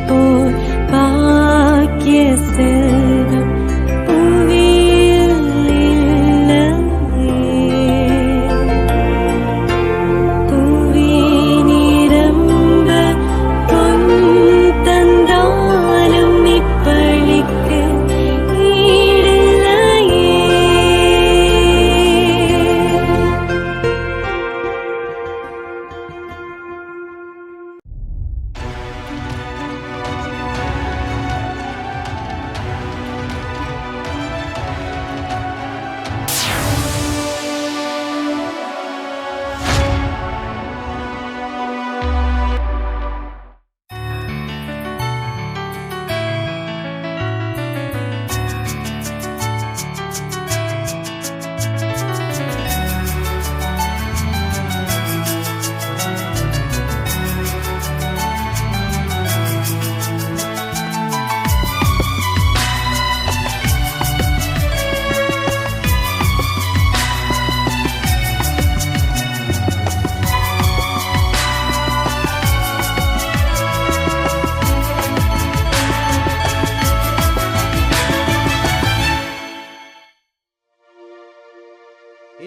போல் பாக்கிய செல்வம் புவியில் இல்லையே. புவி நிரம்ப பொன் தந்தாலும் இப்பளிக்கு ஈடில்லையே.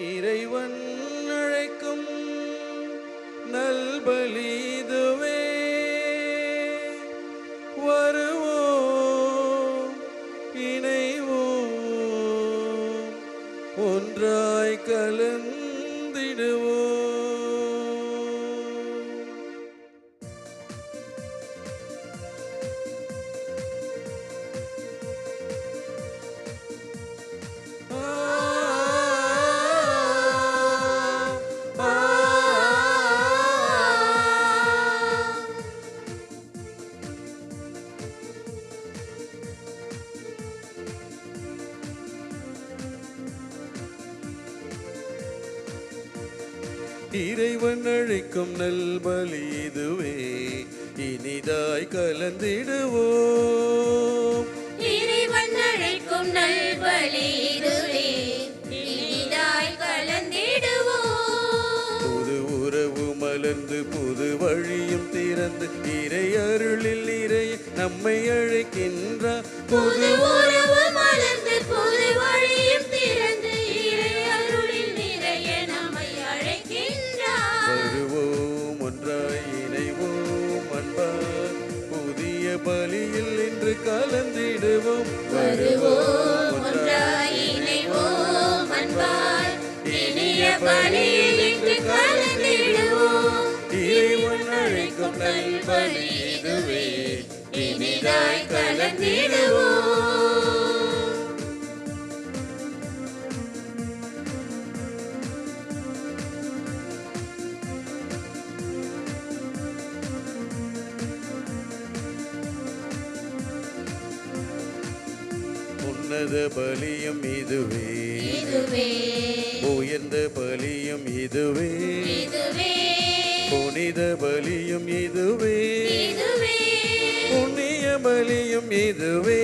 இறைவன் அழைக்கும் நல்பலிதுவே, வருவோம் இணைவோம் ஒன்றாய் கலந்திடுவோம். இறைவன் அழைக்கும் நல்பலி இதுவே, இனிதாய் கலந்திடுவோம். இறைவன் அழைக்கும் நல்பலி இதுவே, இனிதாய் கலந்திடுவோம். புது உறவு மலர்ந்து புது வழியும் திறந்து இறை அருளில் நிறைய நம்மை அழைக்கின்றார். புது உறவு மலர்ந்து புது வழியும் திறந்து இறை அருளில் நிறைய நம்மை அழைக்கின்றார். வருவோம் ஒன்றாய் இணைவோம் அன்பார், புதிய பலியில் இன்று கலந்திடுவோம். வருவோம் ஒன்றாய் இணைவோம் அன்பாய், இனிய பலியில் இன்று கலந்திடுவோம். இறைவன் அழைக்கும் நல்பலி இதுவே, இனிதாய் கலந்திடுவோம். உன்னத பலியும் இதுவே, இதுவே உயர்ந்த பலியும் இதுவே, இதுவே புனித பலியும் இதுவே, இதுவே புண்ணிய பலியும் இதுவே.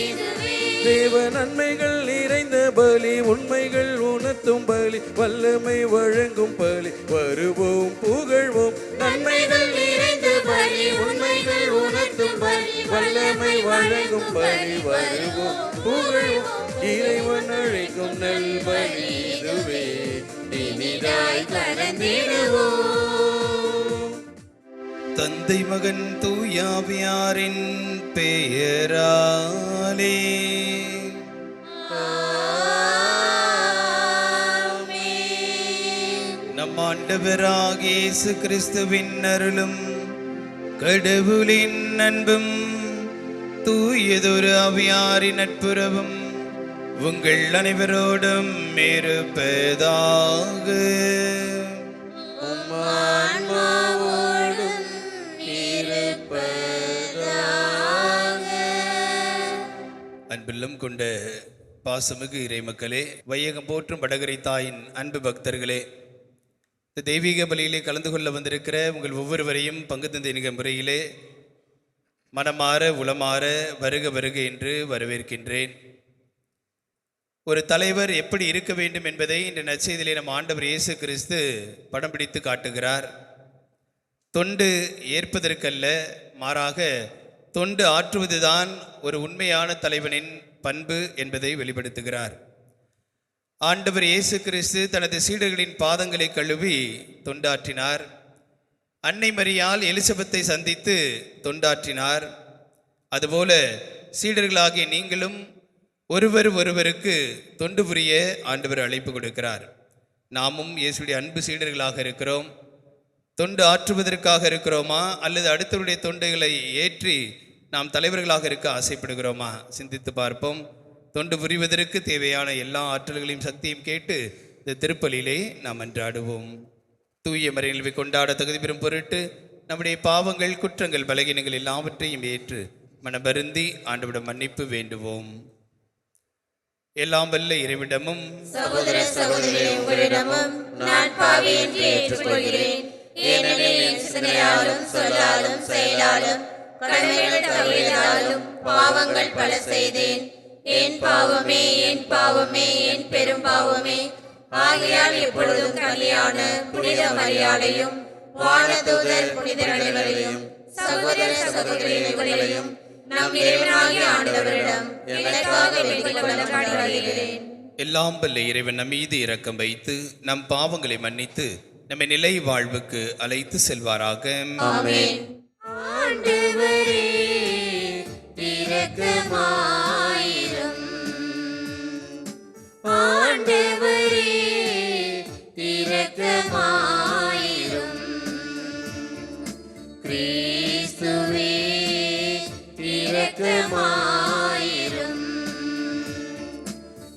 இதுவே தேவ நன்மைகள் நிறைந்த பலி, உண்மைகள் உணர்த்தும் பலி, வல்லமை வழங்கும் பலி, வருவோம் புகழ்வோம். நன்மைகள் நிறைந்த பலி, உண்மைகள் உணர்த்தும் பலி, வல்லமை வழங்கும் பலி, வருவோம் புகழ்வோம். இறைவன் அழைக்கும் நல்பலி இதுவே, இனிதாய் கலந்திடுவோம். தந்தை மகன் தூயாவியாரின் பெயராலே நம் ஆண்டவராகிய இயேசு கிறிஸ்துவின் அருளும் கடவுளின் அன்பும் தூயதொரு ஆவியாரின் நட்புறவும் உங்கள் அனைவரோடும் இருப்பதாக. ஆன்மாவோடும் இருப்பதாக. அன்பெல்லாம் கொண்ட பாசமிகு இறைமக்களே, வையகம் போற்றும் வடகரை தாயின் அன்பு பக்தர்களே, இந்த தெய்வீக பலியிலே கலந்து கொள்ள வந்திருக்கிற உங்கள் ஒவ்வொருவரையும் பங்கு தந்தை முறையிலே மனமாற உளமாற வருக வருக என்று வரவேற்கின்றேன். ஒரு தலைவர் எப்படி இருக்க வேண்டும் என்பதை இந்த நற்செய்தியிலே நம் ஆண்டவர் இயேசு கிறிஸ்து படம் பிடித்து காட்டுகிறார். தொண்டு ஏற்பதற்கல்ல, மாறாக தொண்டு ஆற்றுவதுதான் ஒரு உண்மையான தலைவனின் பண்பு என்பதை வெளிப்படுத்துகிறார். ஆண்டவர் இயேசு கிறிஸ்து தனது சீடர்களின் பாதங்களை கழுவி தொண்டாற்றினார். அன்னை மரியாள் எலிசபெத்தை சந்தித்து தொண்டாற்றினார். அதுபோல சீடர்களாகிய நீங்களும் ஒருவருக்கு தொண்டு புரிய ஆண்டவர் அழைப்பு கொடுக்கிறார். நாமும் இயேசுடைய அன்பு சீடர்களாக இருக்கிறோம். தொண்டு ஆற்றுவதற்காக இருக்கிறோமா, அல்லது அடுத்தவருடைய தொண்டுகளை ஏற்றி நாம் தலைவர்களாக இருக்க ஆசைப்படுகிறோமா? சிந்தித்து பார்ப்போம். தொண்டு புரிவதற்கு தேவையான எல்லா ஆற்றல்களையும் சக்தியும் கேட்டு இந்த திருப்பலியிலே நாம் அன்றாடுவோம். தூய மறைநிலவை கொண்டாட தகுதி பெறும் பொருட்டு நம்முடைய பாவங்கள், குற்றங்கள், பலகீனங்கள் எல்லாவற்றையும் ஏற்று மனபருந்தி ஆண்டவரிடம் மன்னிப்பு வேண்டுவோம். எல்லாம் வல்ல இறைவிடமும் சகோதர சகோதரிகளே, உங்களிடமும் நான் பாவி என்று ஏற்றுக்கொள்கிறேன். ஏனெனில் என் சிந்தனையாலும் சொல்லாலும் செயலாலும் கடமைகள் தவறியதாலும் பாவங்கள் பல செய்தேன். என் பாவமே, என் பாவமே, என் பெரும் பாவமே. ஆகையால் எப்பொழுதும் கல்யாண புனித மரியாதையும் வானதூதர் புனிதர் அனைவரையும் சகோதர சகோதரிகளையும் நம் இறைவனாகிய ஆண்டவரிடம் எனக்காக வேண்டிக் கொள்ள மன்றாடுகிறேன். எல்லாம் வல்ல இறைவன் நம் மீது இரக்கம் வைத்து நம் பாவங்களை மன்னித்து நம்மை நிலை வாழ்வுக்கு அழைத்து செல்வாராக. ஆமென். ஆண்டவரே இரக்கமாயிரும். ஆண்டவரே இரக்கமாயிரும். கிறிஸ்துவே இரக்கமாயிரும்.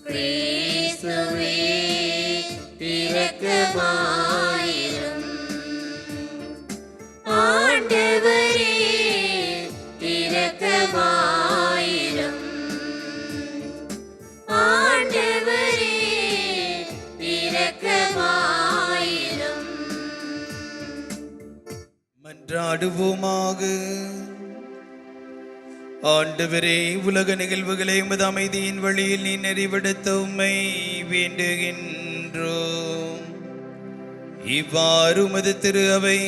கிறிஸ்துவே இரக்கமாயிரும். ஆண்டவரே இரக்கமாயிரும். ஆண்டவரே இரக்கமாயிரும். மன்றாடுவோமாக. ஆண்டவரே, உலக நிகழ்வுகளை உமது அமைதியின் வழியில் நீ நெறிவிடுத்த உம்மை வேண்டுகின்றோம். இவ்வாறு உமது திரு அவை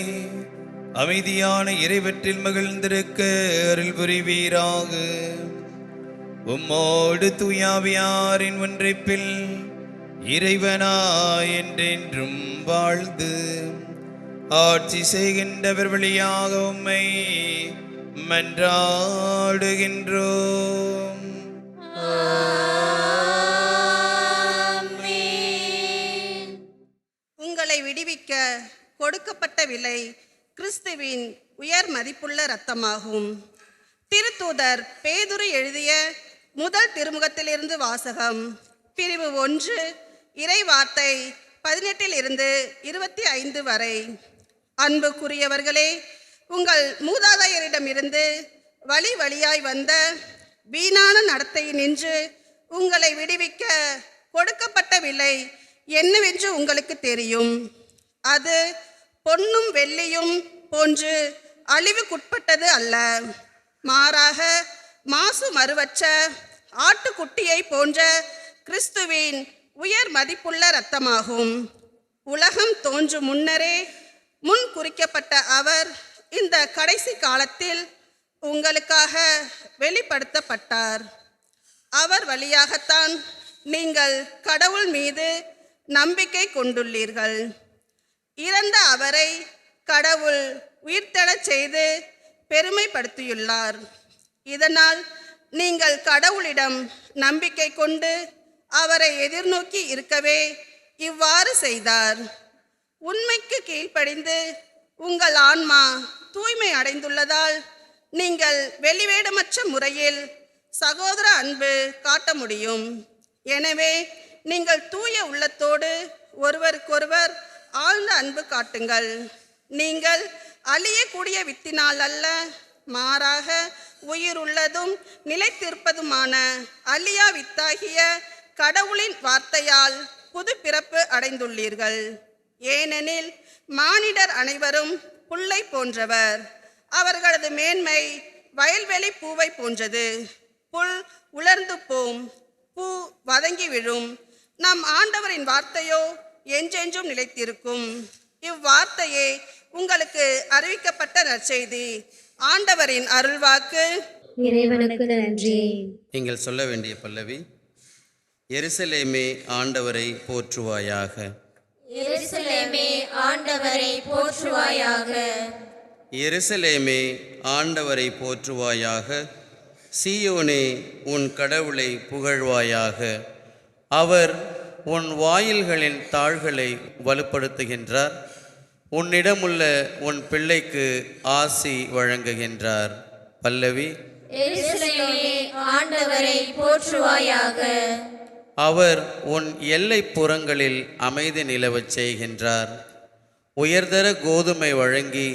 அமைதியான இறைவற்றில் மகிழ்ந்திருக்க அருள் புரிவீராக. உம்மோடு தூயாவியாரின் ஒன்றைப்பில் இறைவனாய் என்றென்றும் வாழ்ந்து ஆட்சி செய்கின்றவர் வழியாக உம்மை மன்றாடுகின்றோம். ஆமென். உங்களை விடுவிக்க கொடுக்கப்பட்ட விலை கிறிஸ்துவின் உயர் மதிப்புள்ள இரத்தமாகும். திருத்தூதர் பேதுரு எழுதிய முதல் திருமுகத்திலிருந்து வாசகம். பிரிவு 1, இறை வார்த்தை 18 25 வரை. அன்புக்குரியவர்களே, உங்கள் மூதாதையரிடமிருந்து வழி வழியாய் வந்த வீணான நடத்தையினின்று உங்களை விடுவிக்க கொடுக்கப்பட்ட விலை என்னவென்று உங்களுக்கு தெரியும். அது பொன்னும் வெள்ளியும் போன்று அழிவுக்குட்பட்டது அல்ல. மாறாக மாசு மறுவற்ற ஆட்டுக்குட்டியை போன்ற கிறிஸ்துவின் உயர் மதிப்புள்ள இரத்தமாகும். உலகம் தோன்றும் முன்னரே முன் குறிக்கப்பட்ட அவர் இந்த கடைசி காலத்தில் உங்களுக்காக வெளிப்படுத்தப்பட்டார். அவர் வழியாகத்தான் நீங்கள் கடவுள் மீது நம்பிக்கை கொண்டுள்ளீர்கள். இறந்த அவரை கடவுள் உயிர்த்தெழச் செய்து பெருமைப்படுத்தியுள்ளார். இதனால் நீங்கள் கடவுளிடம் நம்பிக்கை கொண்டு அவரை எதிர்நோக்கி இருக்கவே இவ்வாறு செய்தார். உண்மைக்கு கீழ்ப்படிந்து உங்கள் ஆன்மா தூய்மை அடைந்துள்ளதால் நீங்கள் வெளிவேடமற்ற முறையில் சகோதர அன்பு காட்ட முடியும். எனவே நீங்கள் தூய உள்ளத்தோடு ஒருவருக்கொருவர் ஆழ்ந்த அன்பு காட்டுங்கள். நீங்கள் அழியக்கூடிய வித்தினால் அல்ல, மாறாக உயிருள்ளதும் நிலைத்திருப்பதுமான அழியா வித்தாகிய கடவுளின் வார்த்தையால் புது பிறப்பு அடைந்துள்ளீர்கள். ஏனெனில் மானிடர் அனைவரும் புல்லை போன்றவர். அவர்களது மேன்மை வயல்வெளி பூவை போன்றது. புல் உலர்ந்து போம், பூ வதங்கி விழும். நம் ஆண்டவரின் வார்த்தையோ என்றென்றும் நிலைத்திருக்கும். இவ்வார்த்தையே உங்களுக்கு அறிவிக்கப்பட்ட நற்செய்தி. ஆண்டவரின் அருள்வாக்கு. இறைவனுக்கு நன்றி. நீங்கள் சொல்ல வேண்டிய பல்லவி: எருசலேமே ஆண்டவரை போற்றுவாயாக. எருசலேமே ஆண்டவரை போற்றுவாயாக. எருசலேமே ஆண்டவரை போற்றுவாயாக. சீயோனே உன் கடவுளை புகழ்வாயாக. அவர் உன் வாயில்களின் தாள்களை வலுப்படுத்துகின்றார். உன்னிடமுள்ள உன் பிள்ளைக்கு ஆசி வழங்குகின்றார். பல்லவி: எருசலேமே ஆண்டவரை போற்றுவாயாக. அவர் உன் எல்லைப் புறங்களில் அமைதி நிலவச் செய்கின்றார். உயர்தர கோதுமை வழங்கி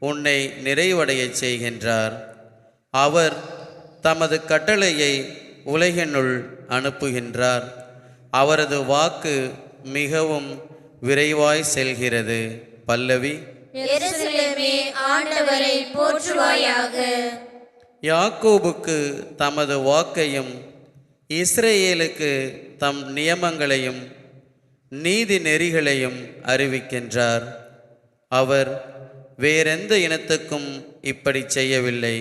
உன்னை நிறைவடையச் செய்கின்றார். அவர் தமது கட்டளையை உலகினுள் அனுப்புகின்றார். அவரது வாக்கு மிகவும் விரைவாய் செல்கிறது. பல்லவி: எருசலேமே ஆண்டவரை போற்றுவாயாக. யாக்கோபுக்கு தமது வாக்கையும் இஸ்ரேலுக்கு தம் நியமங்களையும் நீதி நெறிகளையும் அறிவிக்கின்றார். அவர் வேறெந்த இனத்துக்கும் இப்படி செய்யவில்லை.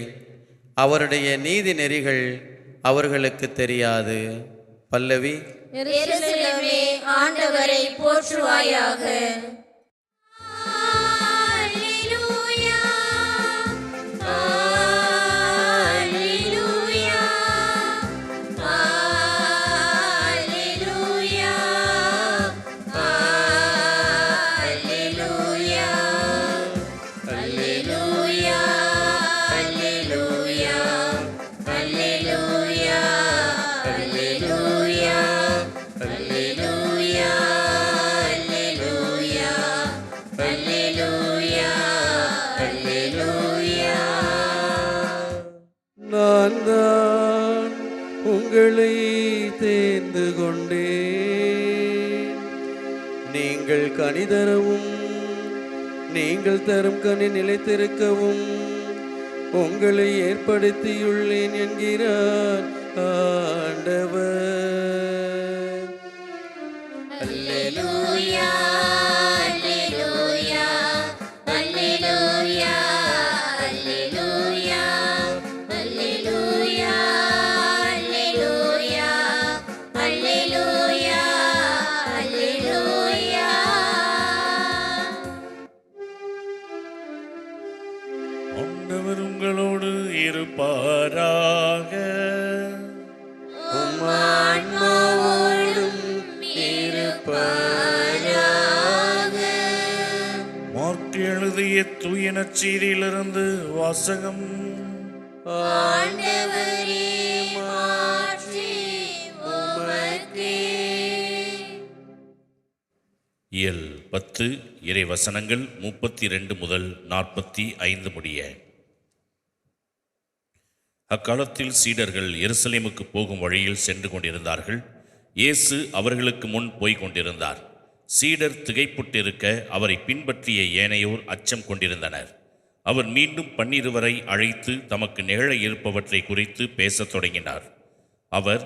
அவருடைய நீதி நெறிகள் அவர்களுக்கு தெரியாது. பல்லவி: எருசலேமே ஆண்டவரை போற்றுவாயாக. அல்லேலூயா, அல்லேலூயா, அல்லேலூயா, அல்லேலூயா, அல்லேலூயா, அல்லேலூயா, அல்லேலூயா, அல்லேலூயா, அல்லேலூயா, அல்லேலூயா, அல்லேலூயா, அல்லேலூயா. நான் தான் உங்களை தேர்ந்து கொண்டேன். நீங்கள் கனி தரவும் நீங்கள் தரும் கனி நிலைத்திருக்கவும் உங்களை ஏற்படுத்தியுள்ளேன் என்கிறார் ஆண்டவர். அல்லேலூயா, அல்லேலூயா, அல்லேலூயா, அல்லேலூயா, அல்லேலூயா, அல்லேலூயா, அல்லேலூயா, அல்லேலூயா. ஆண்டவர் உங்களோடு இருப்பாராக. உம் ஆன்மாவோடும் இருப்பாராக. மார்க்கு எழுதிய தூய நற்செய்தியிலிருந்து வாசகம். ஆண்டவரே, மாற்றி உமக்கே. இயல் 10 இறை வசனங்கள் 32 முதல் 45 முடிய. அக்காலத்தில் சீடர்கள் எருசலேமுக்கு போகும் வழியில் சென்று கொண்டிருந்தார்கள். இயேசு அவர்களுக்கு முன் போய்க் கொண்டிருந்தார். சீடர் திகைப்புற்றிருக்க அவரை பின்பற்றிய ஏனையோர் அச்சம் கொண்டிருந்தனர். அவர் மீண்டும் 12 அழைத்து தமக்கு நிகழ இருப்பவற்றை குறித்து பேசத் தொடங்கினார். அவர்,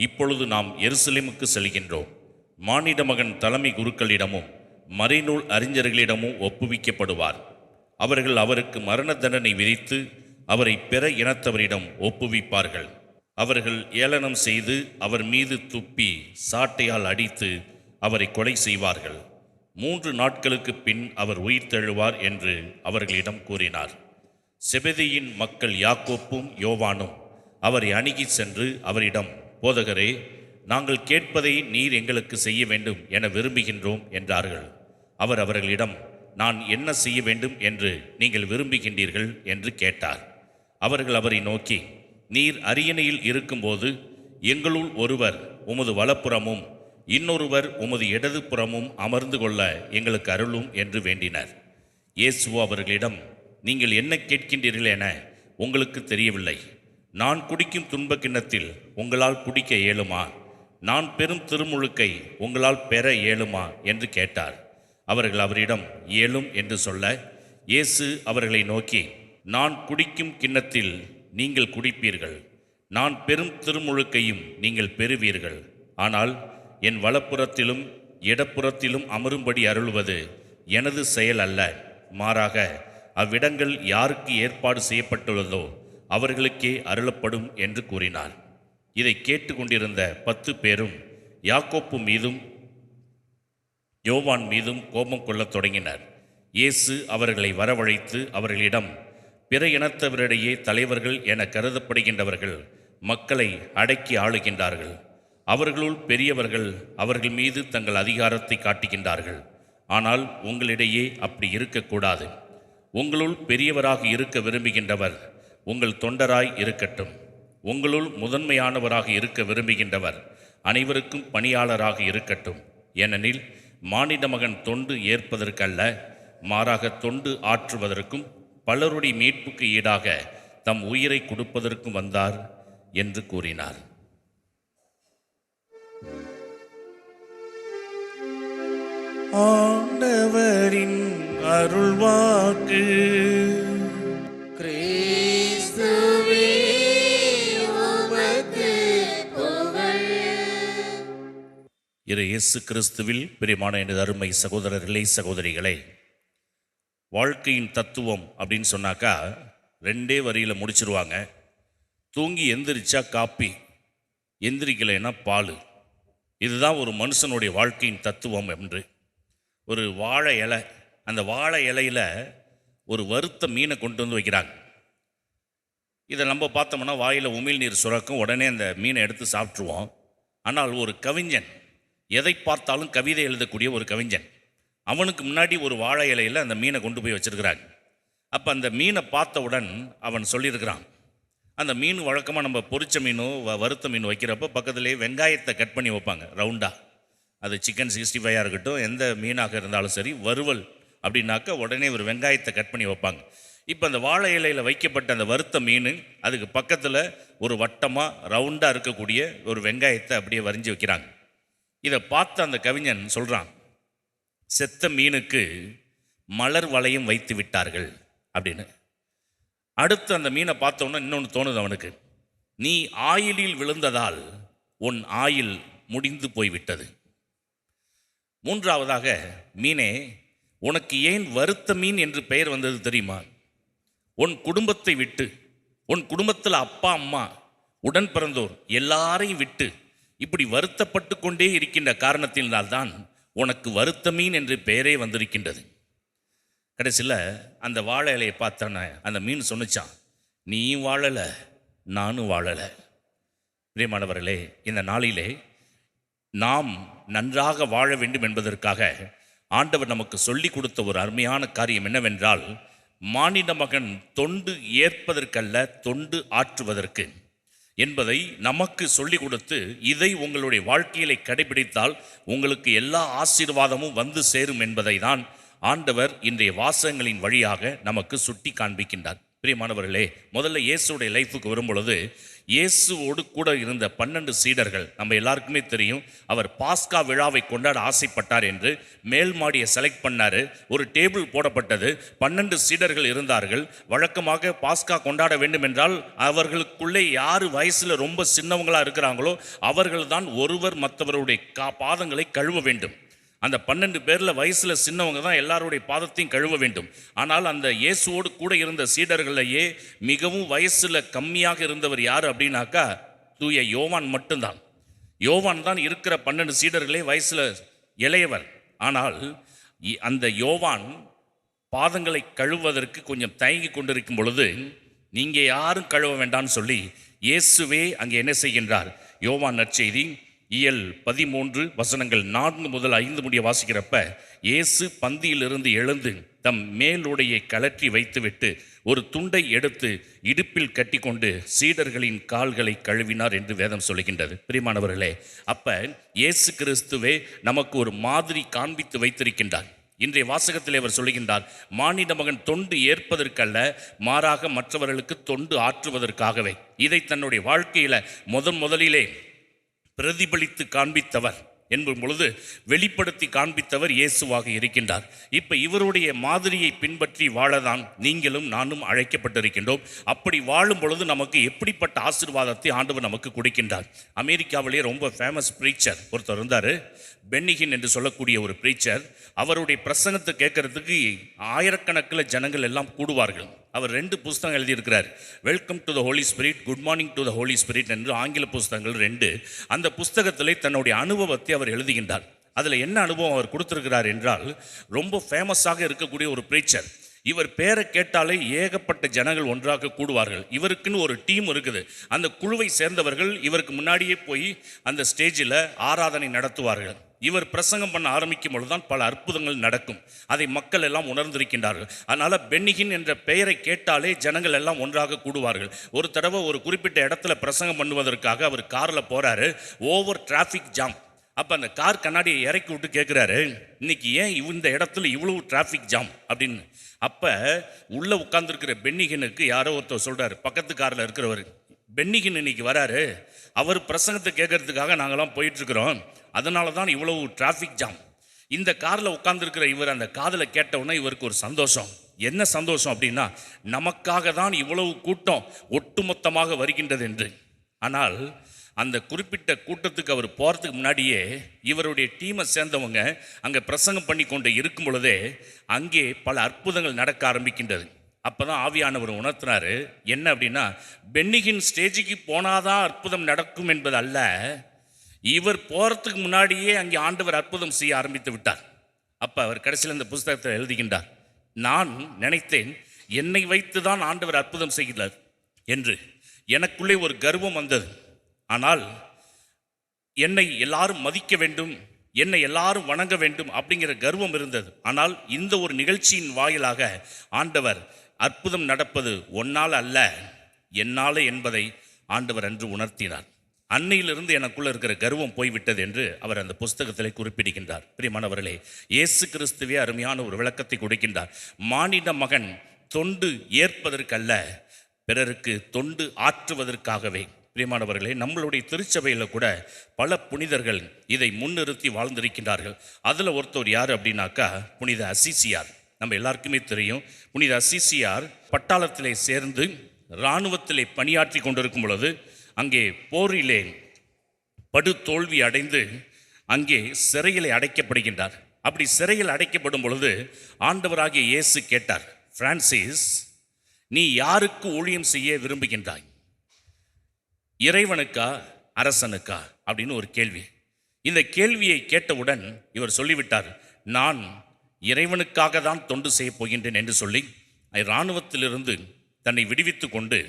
இப்பொழுது நாம் எருசலேமுக்கு செல்கின்றோம். மானிட மகன் தலைமை குருக்களிடமும் மறைநூல் அறிஞர்களிடமும் ஒப்புவிக்கப்படுவார். அவர்கள் அவருக்கு மரண தண்டனை விதித்து அவரை பிற இனத்தவரிடம் ஒப்புவிப்பார்கள். அவர்கள் ஏளனம் செய்து அவர் மீது துப்பி சாட்டையால் அடித்து அவரை கொலை செய்வார்கள். 3 நாட்களுக்கு பின் அவர் உயிர்த்தெழுவார் என்று அவர்களிடம் கூறினார். செபெதேயின் மக்கள் யாக்கோப்பும் யோவானும் அவரை அணுகி சென்று அவரிடம், போதகரே, நாங்கள் கேட்பதை நீர் எங்களுக்கு செய்ய வேண்டும் என விரும்புகின்றோம் என்றார்கள். அவர் அவர்களிடம், நான் என்ன செய்ய வேண்டும் என்று நீங்கள் விரும்புகின்றீர்கள் என்று கேட்டார். அவர்கள் அவரை நோக்கி, நீர் அரியணையில் இருக்கும்போது எங்களுள் ஒருவர் உமது வலப்புறமும் இன்னொருவர் உமது இடதுபுறமும் அமர்ந்து கொள்ள எங்களுக்கு அருளும் என்று வேண்டினர். இயேசு அவர்களிடம், நீங்கள் என்ன கேட்கின்றீர்கள் என உங்களுக்கு தெரியவில்லை. நான் குடிக்கும் துன்பக் கிண்ணத்தில் உங்களால் குடிக்க இயலுமா? நான் பெரும் திருமுழுக்கை உங்களால் பெற இயலுமா என்று கேட்டார். அவர்கள் அவரிடம் இயலும் என்று சொல்ல, இயேசு அவர்களை நோக்கி, நான் குடிக்கும் கிண்ணத்தில் நீங்கள் குடிப்பீர்கள், நான் பெரும் திருமுழுக்கையும் நீங்கள் பெறுவீர்கள். ஆனால் என் வலப்புறத்திலும் இடப்புறத்திலும் அமரும்படி அருள்வது எனது செயல் அல்ல, மாறாக அவ்விடங்கள் யாருக்கு ஏற்பாடு செய்யப்பட்டுள்ளதோ அவர்களுக்கே அருளப்படும் என்று கூறினார். இதை கேட்டுக்கொண்டிருந்த 10 பேரும் யாக்கோப்பு மீதும் யோவான் மீதும் கோபம் கொள்ளத் தொடங்கினர். இயேசு அவர்களை வரவழைத்து அவர்களிடம், பிற இனத்தவரிடையே தலைவர்கள் என கருதப்படுகின்றவர்கள் மக்களை அடக்கி ஆளுகின்றார்கள். அவர்களுள் பெரியவர்கள் அவர்கள் மீது தங்கள் அதிகாரத்தை காட்டுகின்றார்கள். ஆனால் உங்களிடையே அப்படி இருக்கக்கூடாது. உங்களுள் பெரியவராக இருக்க விரும்புகின்றவர் உங்கள் தொண்டராய் இருக்கட்டும். உங்களுள் முதன்மையானவராக இருக்க விரும்புகின்றவர் அனைவருக்கும் பணியாளராக இருக்கட்டும். ஏனெனில் மானிட மகன் தொண்டு ஏற்பதற்கல்ல, மாறாக தொண்டு ஆற்றுவதற்கும் பலருடைய மீட்புக்கு ஈடாக தம் உயிரை கொடுப்பதற்கும் வந்தார் என்று கூறினார். ஆண்டவரின் அருள்வாக்கு. கிறிஸ்துவே உமக்கு புகழ். இயேசு கிறிஸ்துவில் பிரியமான எனது அருமை சகோதரர்களே, சகோதரிகளே, வாழ்க்கையின் தத்துவம் அப்படின்னு சொன்னாக்கா 2 வரியில் முடிச்சிருவாங்க. தூங்கி எந்திரிச்சா காப்பி, எந்திரிக்கலைன்னா பால். இதுதான் ஒரு மனுஷனுடைய வாழ்க்கையின் தத்துவம் என்று. ஒரு வாழை இலை, அந்த வாழை இலையில் ஒரு வறுத்த மீனை கொண்டு வந்து வைக்கிறாங்க. இதை நம்ம பார்த்தோம்னா வாயில் உமிழ்நீர் சுரக்கும், உடனே அந்த மீனை எடுத்து சாப்பிட்ருவோம். ஆனால் ஒரு கவிஞன், எதை பார்த்தாலும் கவிதை எழுதக்கூடிய ஒரு கவிஞன், அவனுக்கு முன்னாடி ஒரு வாழை இலையில் அந்த மீனை கொண்டு போய் வச்சுருக்கிறாங்க. அப்போ அந்த மீனை பார்த்தவுடன் அவன் சொல்லியிருக்கிறான், அந்த மீன் வழக்கமாக நம்ம பொரிச்ச மீனோ வறுத்த மீன் வைக்கிறப்ப பக்கத்துலேயே வெங்காயத்தை கட் பண்ணி வைப்பாங்க ரவுண்டாக. அது சிக்கன் 65 இருக்கட்டும், எந்த மீனாக இருந்தாலும் சரி, வறுவல் அப்படின்னாக்கா உடனே ஒரு வெங்காயத்தை கட் பண்ணி வைப்பாங்க. இப்போ அந்த வாழை இலையில் வைக்கப்பட்ட அந்த வறுத்த மீன், அதுக்கு பக்கத்தில் ஒரு வட்டமாக ரவுண்டாக இருக்கக்கூடிய ஒரு வெங்காயத்தை அப்படியே வரிஞ்சு வைக்கிறாங்க. இதை பார்த்து அந்த கவிஞன் சொல்கிறான், செத்த மீனுக்கு மலர் வளையம் வைத்து விட்டார்கள் அப்படின்னு. அடுத்து அந்த மீனை பார்த்தோன்னா இன்னொன்று தோணுது அவனுக்கு, நீ ஆயிலில் விழுந்ததால் உன் ஆயில் முடிந்து போய்விட்டது. 3ஆவதாக, மீனே, உனக்கு ஏன் வறுத்த மீன் என்று பெயர் வந்தது தெரியுமா? உன் குடும்பத்தை விட்டு, உன் குடும்பத்தில் அப்பா அம்மா உடன் பிறந்தோர் எல்லாரையும் விட்டு இப்படி வருத்தப்பட்டு கொண்டே இருக்கின்ற காரணத்தினால்தான் உனக்கு வறுத்த மீன் என்று பெயரே வந்திருக்கின்றது. கடைசியில் அந்த வாழை இலையை பார்த்தானே அந்த மீன் சொன்னிச்சான், நீயும் வாழலை நானும் வாழலை. பிரியமானவர்களே, இந்த நாளிலே நாம் நன்றாக வாழ வேண்டும் என்பதற்காக ஆண்டவர் நமக்கு சொல்லி கொடுத்த ஒரு அருமையான காரியம் என்னவென்றால், மானிட மகன் தொண்டு ஏற்பதற்கல்ல, தொண்டு ஆற்றுவதற்கு என்பதை நமக்கு சொல்லி கொடுத்து, இதை உங்களுடைய வாழ்க்கையிலே கடைபிடித்தால் உங்களுக்கு எல்லா ஆசீர்வாதமும் வந்து சேரும் என்பதை தான் ஆண்டவர் இன்றைய வாசகங்களின் வழியாக நமக்கு சுட்டி காண்பிக்கின்றார். பிரியமானவர்களே, முதல்ல இயேசுடைய லைஃபுக்கு வரும்பொழுது, இயேசுவோடு கூட இருந்த 12 சீடர்கள், நம்ம எல்லாருக்குமே தெரியும், அவர் பாஸ்கா விழாவை கொண்டாட ஆசைப்பட்டார் என்று மேல் மாடியை செலக்ட் பண்ணார். ஒரு டேபிள் போடப்பட்டது, 12 சீடர்கள் இருந்தார்கள். வழக்கமாக பாஸ்கா கொண்டாட வேண்டும் என்றால் அவர்களுக்குள்ளே யார் வயசில் ரொம்ப சின்னவங்களாக இருக்கிறாங்களோ அவர்கள் தான் ஒருவர் மற்றவருடைய பாதங்களை கழுவ வேண்டும். அந்த 12 பேரில் வயசில் சின்னவங்க தான் எல்லாருடைய பாதத்தையும் கழுவ வேண்டும். ஆனால் அந்த இயேசுவோடு கூட இருந்த சீடர்களையே மிகவும் வயசில் கம்மியாக இருந்தவர் யார் அப்படின்னாக்கா தூய யோவான் மட்டும்தான். யோவான் தான் இருக்கிற 12 சீடர்களே வயசில் இளையவர். ஆனால் அந்த யோவான் பாதங்களை கழுவதற்கு கொஞ்சம் தயங்கி கொண்டிருக்கும் பொழுது, நீங்கள் யாரும் கழுவ வேண்டாம்னு சொல்லி இயேசுவே அங்கே என்ன செய்கின்றார்? யோவான் நற்செய்தி இயல் 13 வசனங்கள் 4 முதல் 5 முடிய வாசிக்கிறப்ப, இயேசு பந்தியிலிருந்து எழுந்து தம் மேலுடையை கலற்றி வைத்துவிட்டு ஒரு துண்டை எடுத்து இடுப்பில் கட்டி கொண்டு சீடர்களின் கால்களை கழுவினார் என்று வேதம் சொல்லுகின்றது. பிரியமானவர்களே, அப்ப இயேசு கிறிஸ்துவே நமக்கு ஒரு மாதிரி காண்பித்து வைத்திருக்கின்றார். இன்றைய வாசகத்தில் அவர் சொல்லுகின்றார், மானிட மகன் தொண்டு ஏற்பதற்கல்ல, மாறாக மற்றவர்களுக்கு தொண்டு ஆற்றுவதற்காகவே. இதை தன்னுடைய வாழ்க்கையில முதலிலே பிரதிபலித்து காண்பித்தவர் என்பது பொழுது வெளிப்படுத்தி காண்பித்தவர் இயேசுவாக இருக்கின்றார். இப்போ இவருடைய மாதிரியை பின்பற்றி வாழதான் நீங்களும் நானும் அழைக்கப்பட்டிருக்கின்றோம். அப்படி வாழும் பொழுது நமக்கு எப்படிப்பட்ட ஆசீர்வாதத்தை ஆண்டவர் நமக்கு கொடுக்கின்றார். அமெரிக்காவிலேயே ரொம்ப ஃபேமஸ் ப்ரீச்சர் ஒருத்தர் இருந்தார், பென்னிஹின் என்று சொல்லக்கூடிய ஒரு ப்ரீச்சர். அவருடைய பிரசங்கத்தை கேட்கறதுக்கு ஆயிரக்கணக்கில் ஜனங்கள் எல்லாம் கூடுவார்கள். அவர் 2 புஸ்தகம் எழுதியிருக்கிறார், welcome to the holy spirit, good morning to the holy spirit என்று ஆங்கில புஸ்தகங்கள் 2. அந்த புஸ்தகத்திலே தன்னுடைய அனுபவத்தை அவர் எழுதுகின்றார். அதில் என்ன அனுபவம் அவர் கொடுத்திருக்கிறார் என்றால், ரொம்ப ஃபேமஸாக இருக்கக்கூடிய ஒரு ப்ரீச்சர். இவர் பேரை கேட்டாலே ஏகப்பட்ட ஜனங்கள் ஒன்றாக கூடுவார்கள். இவருக்குன்னு ஒரு டீம் இருக்குது. அந்த குழுவை சேர்ந்தவர்கள் இவருக்கு முன்னாடியே போய் அந்த ஸ்டேஜில் ஆராதனை நடத்துவார்கள். இவர் பிரசங்கம் பண்ண ஆரம்பிக்கும் பொழுதுதான் பல அற்புதங்கள் நடக்கும். அதை மக்கள் எல்லாம் உணர்ந்திருக்கின்றார்கள். அதனால் பென்னிஹின் என்ற பெயரை கேட்டாலே ஜனங்கள் எல்லாம் ஒன்றாக கூடுவார்கள். ஒரு தடவை ஒரு குறிப்பிட்ட இடத்துல பிரசங்கம் பண்ணுவதற்காக அவர் காரில் போகிறாரு. Over traffic jam. அப்போ அந்த கார் கண்ணாடியை இறக்கி விட்டு கேட்குறாரு, இன்னைக்கு ஏன் இந்த இடத்துல இவ்வளவு டிராஃபிக் ஜாம் அப்படின்னு. அப்போ உள்ளே உட்கார்ந்துருக்கிற பென்னிஹினுக்கு யாரோ ஒருத்தர் சொல்கிறார், பக்கத்து காரில் இருக்கிறவர், பென்னிஹின் இன்னைக்கு வராரு, அவர் பிரசங்கத்தை கேட்கறதுக்காக நாங்களாம் போயிட்டுருக்குறோம், அதனால தான் இவ்வளவு டிராஃபிக் ஜாம். இந்த காரில் உட்கார்ந்துருக்கிற இவர் அந்த காதில் கேட்டவுடனே இவருக்கு ஒரு சந்தோஷம். என்ன சந்தோஷம் அப்படின்னா, நமக்காக தான் இவ்வளவு கூட்டம் ஒட்டுமொத்தமாக வருகின்றது என்று. ஆனால் அந்த குறிப்பிட்ட கூட்டத்துக்கு அவர் போகிறதுக்கு முன்னாடியே இவருடைய டீமை சேர்ந்தவங்க அங்கே பிரசங்கம் பண்ணி கொண்டு இருக்கும் பொழுதே அங்கே பல அற்புதங்கள் நடக்க ஆரம்பிக்கின்றது. அப்போ தான் ஆவியானவர் உணர்த்தினார், என்ன அப்படின்னா, பென்னிஹின் ஸ்டேஜுக்கு போனாதான் அற்புதம் நடக்கும் என்பது அல்ல, இவர் போகிறதுக்கு முன்னாடியே அங்கே ஆண்டவர் அற்புதம் செய்ய ஆரம்பித்து விட்டார். அப்போ அவர் கடைசியில் இந்த புஸ்தகத்தில் எழுதுகின்றார், நான் நினைத்தேன் என்னை வைத்து தான் ஆண்டவர் அற்புதம் செய்கிறார் என்று. எனக்குள்ளே ஒரு கர்வம் வந்தது. ஆனால் என்னை எல்லாரும் மதிக்க வேண்டும், என்னை எல்லாரும் வணங்க வேண்டும் அப்படிங்கிற கர்வம் இருந்தது. ஆனால் இந்த ஒரு நிகழ்ச்சியின் வாயிலாக ஆண்டவர் அற்புதம் நடப்பது ஒன்னால் அல்ல என்னால் என்பதை ஆண்டவர் அன்று உணர்த்தினார். அன்னையிலிருந்து எனக்குள்ள இருக்கிற கர்வம் போய்விட்டது என்று அவர் அந்த புஸ்தகத்தில் குறிப்பிடுகின்றார். பிரியமானவர்களே, இயேசு கிறிஸ்துவே அருமையான ஒரு விளக்கத்தை கொடுக்கின்றார். மானிட மகன் தொண்டு ஏற்பதற்கல்ல, பிறருக்கு தொண்டு ஆற்றுவதற்காகவே. பிரியமானவர்களே, நம்மளுடைய திருச்சபையில் கூட பல புனிதர்கள் இதை முன்னிறுத்தி வாழ்ந்திருக்கின்றார்கள். அதில் ஒருத்தர் யார் அப்படின்னாக்கா, புனித அசிசியார். நம்ம எல்லாருக்குமே தெரியும், புனித அசிசியார் பட்டாளத்திலே சேர்ந்து இராணுவத்திலே பணியாற்றி கொண்டிருக்கும் பொழுது அங்கே போரிலே படு தோல்வி அடைந்து அங்கே சிறையில் அடைக்கப்படுகின்றார். அப்படி சிறையில் அடைக்கப்படும் பொழுது ஆண்டவராகிய இயேசு கேட்டார், பிரான்சிஸ், நீ யாருக்கு ஊழியம் செய்ய விரும்புகின்றாய், இறைவனுக்கா அரசனுக்கா அப்படின்னு ஒரு கேள்வி. இந்த கேள்வியை கேட்டவுடன் இவர் சொல்லிவிட்டார், நான் இறைவனுக்காக தான் தொண்டு செய்ய போகின்றேன் என்று சொல்லி இராணுவத்திலிருந்து தன்னை விடுவித்து கொண்டு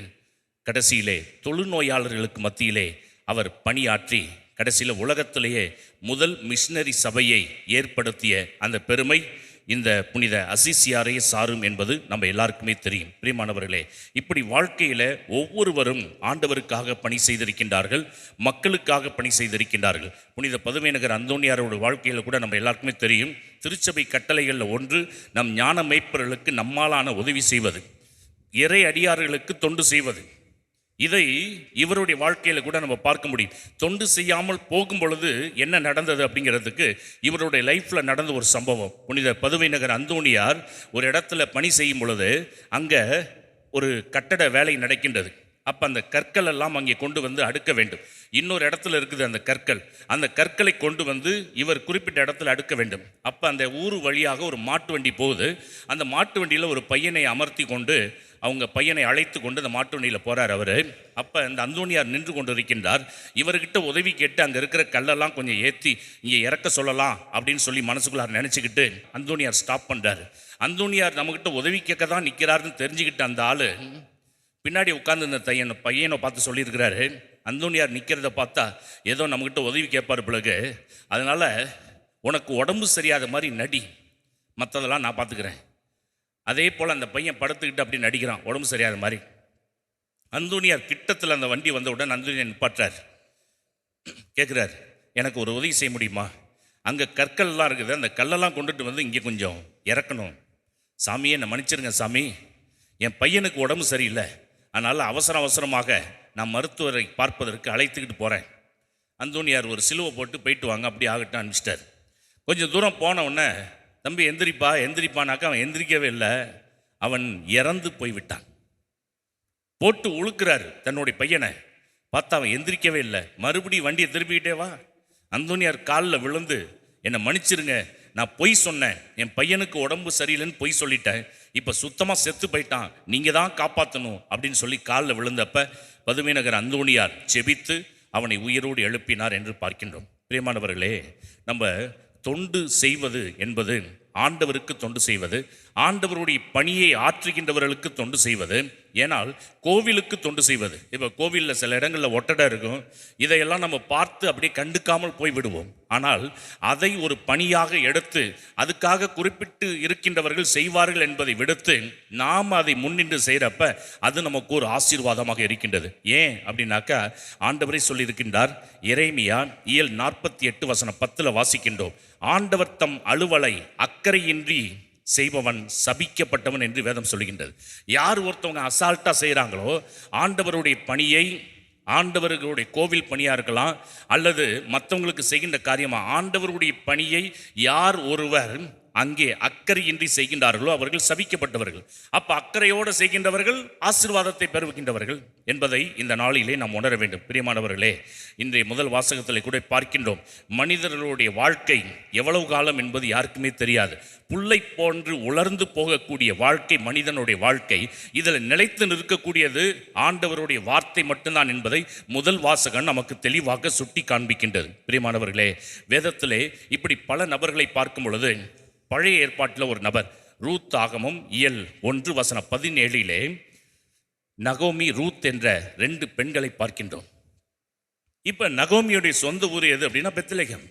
கடைசியிலே தொழுநோயாளர்களுக்கு மத்தியிலே அவர் பணியாற்றி கடைசியில் உலகத்திலேயே முதல் மிஷனரி சபையை ஏற்படுத்திய அந்த பெருமை இந்த புனித அசிசியாரையே சாரும் என்பது நம்ம எல்லாருக்குமே தெரியும். பிரியமானவர்களே, இப்படி வாழ்க்கையில் ஒவ்வொருவரும் ஆண்டவருக்காக பணி செய்திருக்கின்றார்கள், மக்களுக்காக பணி செய்திருக்கின்றார்கள். புனித பதுமைநகர் அந்தோணியாரோட வாழ்க்கையில் கூட நம்ம எல்லாருக்குமே தெரியும், திருச்சபை கட்டளைகளில் ஒன்று நம் ஞான மேய்ப்பர்களுக்கு நம்மாலான உதவி செய்வது, இறை அடியார்களுக்கு தொண்டு செய்வது. இதை இவருடைய வாழ்க்கையில் கூட நம்ம பார்க்க முடியும். தொண்டு செய்யாமல் போகும் பொழுது என்ன நடந்தது அப்படிங்கிறதுக்கு இவருடைய லைஃப்பில் நடந்த ஒரு சம்பவம். புனித பதுமைநகர் அந்தோணியார் ஒரு இடத்துல பணி செய்யும் பொழுது அங்கே ஒரு கட்டட வேலை நடக்கின்றது. அப்போ அந்த கற்கள் எல்லாம் அங்கே கொண்டு வந்து அடுக்க வேண்டும். இன்னொரு இடத்துல இருக்குது அந்த கற்கள், அந்த கற்களை கொண்டு வந்து இவர் குறிப்பிட்ட இடத்துல அடுக்க வேண்டும். அப்போ அந்த ஊர் வழியாக ஒரு மாட்டு வண்டி போகுது. அந்த மாட்டு வண்டியில் ஒரு பையனை அமர்த்தி கொண்டு அவங்க பையனை அழைத்து கொண்டு அந்த மாட்டு வண்டியில் போகிறார் அவர். அப்போ அந்த அந்தோணியார் நின்று கொண்டு இருக்கின்றார். இவர்கிட்ட உதவி கேட்டு அங்கே இருக்கிற கல்லெல்லாம் கொஞ்சம் ஏற்றி இங்கே இறக்க சொல்லலாம் அப்படின்னு சொல்லி மனசுக்குள்ளார் நினச்சிக்கிட்டு அந்தோணியார் ஸ்டாப் பண்ணுறாரு. அந்தோணியார் நம்மக்கிட்ட உதவி கேட்க தான் நிற்கிறாருன்னு தெரிஞ்சுக்கிட்ட அந்த ஆள் பின்னாடி உட்கார்ந்து இந்த பையனை பார்த்து சொல்லியிருக்கிறாரு, அந்தோணியார் நிற்கிறத பார்த்தா ஏதோ நம்மக்கிட்ட உதவி கேட்பார் பிறகு, அதனால் உனக்கு உடம்பு சரியாத மாதிரி நடி, மற்றதெல்லாம் நான் பார்த்துக்கிறேன். அதே போல் அந்த பையன் படுத்துக்கிட்டு அப்படி நடிக்கிறான் உடம்பு சரியாத மாதிரி. அந்தோணியார் கிட்டத்தில் அந்த வண்டி வந்தவுடன் அந்தோணியார் நிப்பாட்டுறார். கேட்குறாரு, எனக்கு ஒரு உதவி செய்ய முடியுமா, அங்கே கற்கள்லாம் இருக்குது, அந்த கல்லெல்லாம் கொண்டுட்டு வந்து இங்கே கொஞ்சம் இறக்கணும். சாமியை என்னை மன்னிச்சிருங்க சாமி, என் பையனுக்கு உடம்பு சரியில்லை, அதனால் அவசரமாக நான் மருத்துவரை பார்ப்பதற்கு அழைத்துக்கிட்டு போகிறேன். அந்தோனியார் ஒரு சிலுவை போட்டு போயிட்டு வாங்க அப்படி ஆகட்டும் அனுப்பிச்சிட்டார். கொஞ்சம் தூரம் போன உடனே தம்பி எந்திரிப்பானாக்கா அவன் எந்திரிக்கவே இல்லை, அவன் இறந்து போய்விட்டான். போட்டு உழுக்கிறாரு தன்னுடைய பையனை, பார்த்தா அவன் எந்திரிக்கவே இல்லை. மறுபடியும் வண்டியை திருப்பிக்கிட்டே வா. அந்தோனியார் காலில் விழுந்து என்னை மன்னிச்சிருங்க, நான் பொய் சொன்னேன், என் பையனுக்கு உடம்பு சரியில்லைன்னு பொய் சொல்லிட்டேன், இப்போ சுத்தமாக செத்து போயிட்டான், நீங்கள் தான் காப்பாற்றணும் அப்படின்னு சொல்லி காலில் விழுந்தப்ப பதுமைநகர் அந்தோனியார் செபித்து அவனை உயிரோடு எழுப்பினார் என்று பார்க்கின்றோம். பிரியமானவர்களே, நம்ம தொண்டு செய்வது என்பது ஆண்டவருக்கு தொண்டு செய்வது, ஆண்டவருடைய பணியை ஆற்றுகின்றவர்களுக்கு தொண்டு செய்வது. ஏனால் கோவிலுக்கு தொண்டு செய்வது, இப்போ கோவிலில் சில இடங்களில் ஒட்டடை இருக்கும், இதையெல்லாம் நம்ம பார்த்து அப்படியே கண்டுக்காமல் போய்விடுவோம். ஆனால் அதை ஒரு பணியாக எடுத்து அதுக்காக குறிப்பிட்டு இருக்கின்றவர்கள் செய்வார்கள் என்பதை விடுத்து நாம் அதை முன்னின்று செய்கிறப்ப அது நமக்கு ஒரு ஆசீர்வாதமாக இருக்கின்றது. ஏன் அப்படின்னாக்கா ஆண்டவரே சொல்லியிருக்கின்றார். எரேமியா 48:10 வாசிக்கின்றோம். ஆண்டவர் தம் அலுவலை அக்கறையின்றி செய்பவன் சபிக்கப்பட்டவன் என்று வேதம் சொல்லுகின்றது. யார் ஒருத்தவங்க அசால்ட்டாக செய்கிறாங்களோ ஆண்டவருடைய பணியை, ஆண்டவர்களுடைய கோவில் பணியாக இருக்கலாம் அல்லது மற்றவங்களுக்கு செய்கின்ற காரியமாக, ஆண்டவருடைய பணியை யார் ஒருவர் அங்கே அக்கறையின்றி செய்கின்றார்களோ அவர்கள் சபிக்கப்பட்டவர்கள். அப்போ அக்கறையோடு செய்கின்றவர்கள் ஆசீர்வாதத்தை பெறுகின்றவர்கள் என்பதை இந்த நாளிலே நாம் உணர வேண்டும். பிரியமானவர்களே, இன்றைய முதல் வாசகத்தில் கூட பார்க்கின்றோம், மனிதர்களுடைய வாழ்க்கை எவ்வளவு காலம் என்பது யாருக்குமே தெரியாது. புல்லை போன்று உலர்ந்து போகக்கூடிய வாழ்க்கை மனிதனுடைய வாழ்க்கை. இதில் நிலைத்து நிற்கக்கூடியது ஆண்டவருடைய வார்த்தை மட்டும்தான் என்பதை முதல் வாசகம் நமக்கு தெளிவாக சுட்டி காண்பிக்கின்றது. பிரியமானவர்களே, வேதத்திலே இப்படி பல நபர்களை பார்க்கும் பொழுது, பழைய ஏற்பாட்டில் ஒரு நபர், ரூத் ஆகமம் 1:17 நகோமி, ரூத் என்ற 2 பெண்களை பார்க்கின்றோம். இப்போ நகோமியுடைய சொந்த ஊர் எது அப்படின்னா பெத்லெகேம்.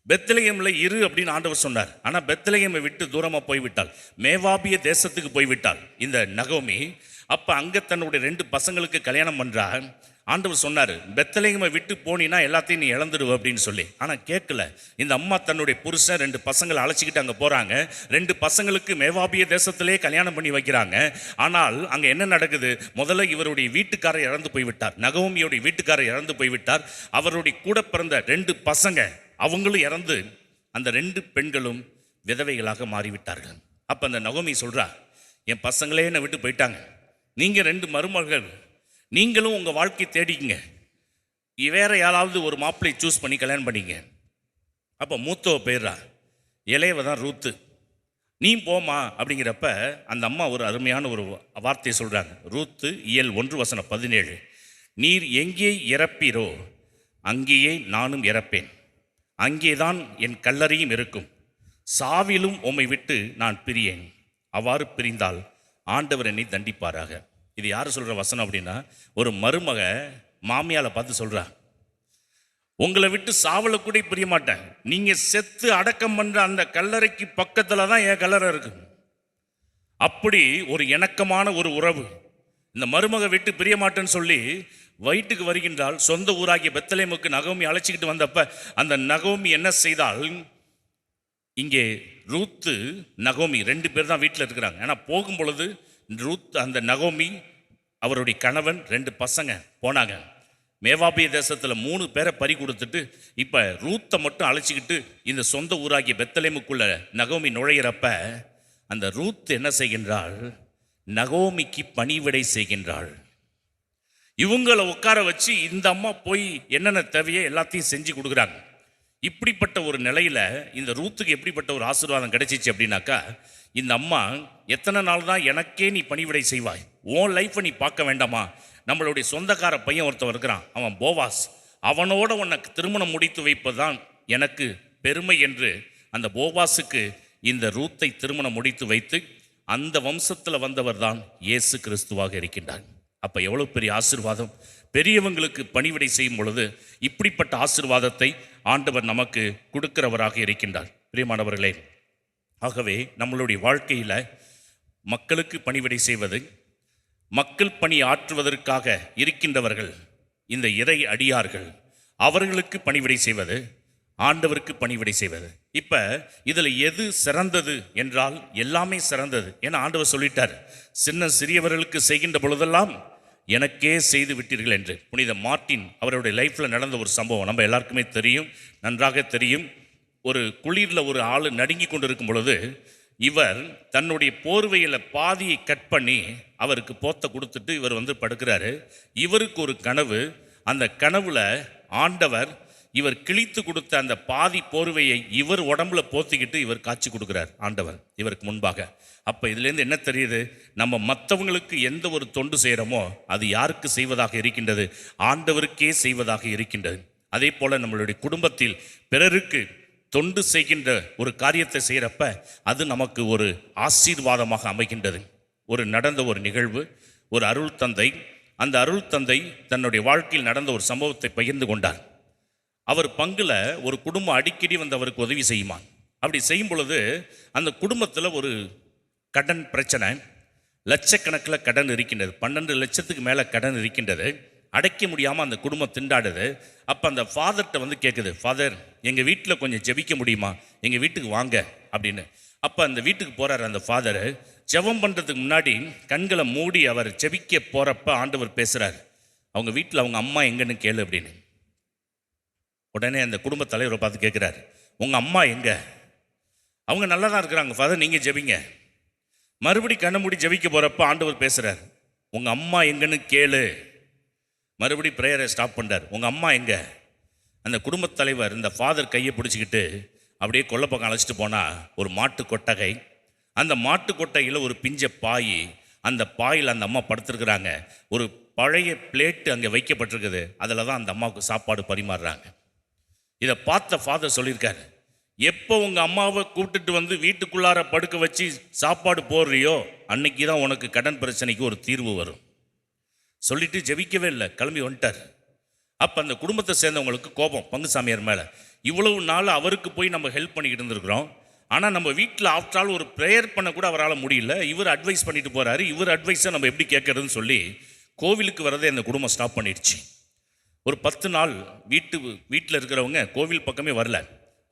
பெத்லெகேமில் இரு அப்படின்னு ஆண்டவர் சொன்னார். ஆனால் பெத்லெகேமை விட்டு தூரமாக போய்விட்டாள், மேவாபிய தேசத்துக்கு போய்விட்டாள் இந்த நகோமி. அப்போ அங்கே தன்னுடைய 2 பசங்களுக்கு கல்யாணம் பண்ணுறா. ஆண்டவர் சொன்னார், பெத்லெகேமை விட்டு போனீன்னா எல்லாத்தையும் நீ இழந்துடுவ அப்படின்னு சொல்லி. ஆனால் கேட்கல. இந்த அம்மா தன்னுடைய புருஷன் 2 பசங்களை அழைச்சிக்கிட்டு அங்கே போகிறாங்க. 2 பசங்களுக்கு மேவாபிய தேசத்திலே கல்யாணம் பண்ணி வைக்கிறாங்க. ஆனால் அங்கே என்ன நடக்குது? முதல்ல இவருடைய வீட்டுக்காரர் இறந்து போய்விட்டார், நகோமியுடைய வீட்டுக்காரர் இறந்து போய்விட்டார். அவருடைய கூட பிறந்த 2 பசங்க அவங்களும் இறந்து அந்த 2 பெண்களும் விதவைகளாக மாறிவிட்டார்கள். அப்போ அந்த நகோமி சொல்கிறா, என் பசங்களே என்னை விட்டு போயிட்டாங்க, நீங்கள் 2 மருமகள், நீங்களும் உங்கள் வாழ்க்கை தேடிங்க, வேற யாராவது ஒரு மாப்பிள்ளை சூஸ் பண்ணி கல்யாணம் பண்ணிங்க. அப்போ மூத்தவ போயிடுறா, இளையவ தான் ரூத்து, நீ போமா அப்படிங்கிறப்ப அந்த அம்மா ஒரு அருமையான ஒரு வார்த்தையை சொல்கிறாங்க. ரூத்து 1:17 நீர் எங்கே இறப்பீரோ அங்கேயே நானும் இறப்பேன், அங்கேதான் என் கல்லறையும் இருக்கும், சாவிலும் உம்மை விட்டு நான் பிரியேன், அவ்வாறு பிரிந்தால் ஆண்டவர் என்னை தண்டிப்பாராக. இது யார் சொல்கிற வசனம் அப்படின்னா, ஒரு மருமக மாமியால பார்த்து சொல்கிறா, உங்களை விட்டு சாவல கூட பிரிய மாட்டேன், நீங்கள் செத்து அடக்கம் பண்ணுற அந்த கல்லறைக்கு பக்கத்தில் தான் என் கல்லறை இருக்கு. அப்படி ஒரு இணக்கமான ஒரு உறவு. இந்த மருமக விட்டு பிரிய மாட்டேன்னு சொல்லி வயிற்றுக்கு வருகின்றால். சொந்த ஊராகிய பெத்லெகேமுக்கு நகோமி அழைச்சிக்கிட்டு வந்தப்ப அந்த நகோமி என்ன செய்தால், இங்கே ரூத்து நகோமி 2 பேர் தான் வீட்டில் இருக்கிறாங்க. ஆனால் போகும் பொழுது ரூத், அந்த நகோமி, அவருடைய கணவன், 2 பசங்க போனாங்க. மேவாபிய தேசத்தில் 3 பேரை பறி கொடுத்துட்டு இப்போ ரூத்தை மட்டும் அழைச்சிக்கிட்டு இந்த சொந்த ஊராகிய பெத்லெகேமுக்குள்ள நகோமி நுழையிறப்ப அந்த ரூத் என்ன செய்கின்றாள்? நகோமிக்கு பணிவிடை செய்கின்றாள். இவங்களை உட்கார வச்சு இந்த அம்மா போய் என்னென்ன தேவையோ எல்லாத்தையும் செஞ்சு கொடுக்குறாங்க. இப்படிப்பட்ட ஒரு நிலையில் இந்த ரூத்துக்கு எப்படிப்பட்ட ஒரு ஆசீர்வாதம் கிடைச்சிச்சு அப்படின்னாக்கா, இந்த அம்மா எத்தனை நாள் தான் எனக்கே நீ பணிவிடை செய்வாய், உன் லைஃப்பை நீ பார்க்க வேண்டாமா? நம்மளுடைய சொந்தக்கார பையன் ஒருத்தன் இருக்கிறான், அவன் போவாஸ், அவனோட உனக்கு திருமணம் முடித்து வைப்பதுதான் எனக்கு பெருமை என்று அந்த போவாஸுக்கு இந்த ரூத்தை திருமணம் முடித்து வைத்து அந்த வம்சத்தில் வந்தவர் தான் இயேசு கிறிஸ்துவாக இருக்கின்றார். அப்போ எவ்வளோ பெரிய ஆசீர்வாதம்! பெரியவங்களுக்கு பணிவிடை செய்யும் பொழுது இப்படிப்பட்ட ஆசீர்வாதத்தை ஆண்டவர் நமக்கு கொடுக்கிறவராக இருக்கின்றார். பிரியமானவர்களே, ஆகவே நம்மளுடைய வாழ்க்கையில் மக்களுக்கு பணிவிடை செய்வது, மக்கள் பணி ஆற்றுவதற்காக இருக்கின்றவர்கள் இந்த இறை அடியார்கள், அவர்களுக்கு பணிவிடை செய்வது, ஆண்டவருக்கு பணிவிடை செய்வது. இப்போ இதில் எது சிறந்தது என்றால் எல்லாமே சிறந்தது. ஏன்னா ஆண்டவர் சொல்லிட்டார், சிறியவர்களுக்கு செய்கின்ற பொழுதெல்லாம் எனக்கே செய்து விட்டீர்கள் என்று. புனித மார்ட்டின் அவருடைய லைஃப்பில் நடந்த ஒரு சம்பவம் நம்ம எல்லாருக்குமே தெரியும், நன்றாக தெரியும். ஒரு குளிரில் ஒரு ஆள் நடுங்கி கொண்டு இருக்கும் பொழுது இவர் தன்னுடைய போர்வையில் பாதியை கட் பண்ணி அவருக்கு போத்த கொடுத்துட்டு இவர் வந்து படுக்கிறாரு. இவருக்கு ஒரு கனவு, அந்த கனவுல ஆண்டவர் இவர் கிழித்து கொடுத்த அந்த பாதி போர்வையை இவர் உடம்புல போத்திக்கிட்டு இவர் காட்சி கொடுக்குறார் ஆண்டவர் இவருக்கு முன்பாக. அப்போ இதுலேருந்து என்ன தெரியுது, நம்ம மற்றவங்களுக்கு எந்த ஒரு தொண்டு செய்கிறோமோ அது யாருக்கு செய்வதாக இருக்கின்றது, ஆண்டவருக்கே செய்வதாக இருக்கின்றது. அதே போல் நம்மளுடைய குடும்பத்தில் பிறருக்கு தொண்டு செய்கின்ற ஒரு காரியத்தை செய்கிறப்ப அது நமக்கு ஒரு ஆசீர்வாதமாக அமைகின்றது. ஒரு நடந்த ஒரு நிகழ்வு, ஒரு அருள் தந்தை, அந்த அருள் தந்தை தன்னுடைய வாழ்க்கையில் நடந்த ஒரு சம்பவத்தை பகிர்ந்து கொண்டார். அவர் பங்குல ஒரு குடும்பம் அடிக்கடி வந்து அவருக்கு உதவி செய்யுமா. அப்படி செய்யும் பொழுது அந்த குடும்பத்தில் ஒரு கடன் பிரச்சனை, லட்சக்கணக்கில் கடன் இருக்கின்றது, 12 லட்சத்துக்கு மேலே கடன் இருக்கின்றது. அடைக்க முடியாமல் அந்த குடும்பம் திண்டாடுது. அப்போ அந்த ஃபாதர்கிட்ட வந்து கேட்குது, ஃபாதர் எங்கள் வீட்டில் கொஞ்சம் ஜெபிக்க முடியுமா, எங்கள் வீட்டுக்கு வாங்க அப்படின்னு. அப்போ அந்த வீட்டுக்கு போகிறார் அந்த ஃபாதரு. ஜெபம் பண்ணுறதுக்கு முன்னாடி கண்களை மூடி அவர் ஜெபிக்க போகிறப்ப ஆண்டவர் பேசுகிறார், அவங்க வீட்டில் அவங்க அம்மா எங்கன்னு கேளு அப்படின்னு. உடனே அந்த குடும்ப தலைவரை பார்த்து கேட்குறாரு, உங்கள் அம்மா எங்கே? அவங்க நல்லா தான் இருக்கிறாங்க ஃபாதர், நீங்கள் ஜெபிங்க. மறுபடி கண்ணை மூடி ஜெபிக்க போகிறப்ப ஆண்டவர் பேசுகிறார், உங்கள் அம்மா எங்கன்னு கேளு. மறுபடி ப்ரேயரை ஸ்டாப் பண்ணுறார், உங்கள் அம்மா எங்கே? அந்த குடும்பத் தலைவர் இந்த ஃபாதர் கையை பிடிச்சிக்கிட்டு அப்படியே கொல்லைப்பக்கம் அழைச்சிட்டு போனால் ஒரு மாட்டு கொட்டகை, அந்த மாட்டு கொட்டகையில் ஒரு பிஞ்ச பாய், அந்த பாயில் அந்த அம்மா படுத்துருக்குறாங்க. ஒரு பழைய பிளேட்டு அங்கே வைக்கப்பட்டிருக்குது, அதில் தான் அந்த அம்மாவுக்கு சாப்பாடு பரிமாறுறாங்க. இதை பார்த்த ஃபாதர் சொல்லியிருக்காரு, எப்போ உங்கள் அம்மாவை கூப்பிட்டுட்டு வந்து வீட்டுக்குள்ளார படுக்க வச்சு சாப்பாடு போடுறியோ அன்னைக்கு தான் உனக்கு கடன் பிரச்சனைக்கு ஒரு தீர்வு வரும். சொல்லிட்டு ஜெபிக்கவே இல்லை, கிளம்பி வந்துட்டார். அப்போ அந்த குடும்பத்தை சேர்ந்தவங்களுக்கு கோபம் பங்குசாமியார் மேலே. இவ்வளவு நாள் அவருக்கு போய் நம்ம ஹெல்ப் பண்ணிக்கிட்டு இருந்திருக்கிறோம், ஆனால் நம்ம வீட்டில் ஆஃப்டர் ஆல் ஒரு ப்ரேயர் பண்ண கூட அவரால் முடியல, இவர் அட்வைஸ் பண்ணிட்டு போகிறாரு, இவர் அட்வைஸை நம்ம எப்படி கேட்கறதுன்னு சொல்லி கோவிலுக்கு வரதே அந்த குடும்பம் ஸ்டாப் பண்ணிடுச்சு. ஒரு 10 நாள் வீட்டில் இருக்கிறவங்க கோவில் பக்கமே வரல.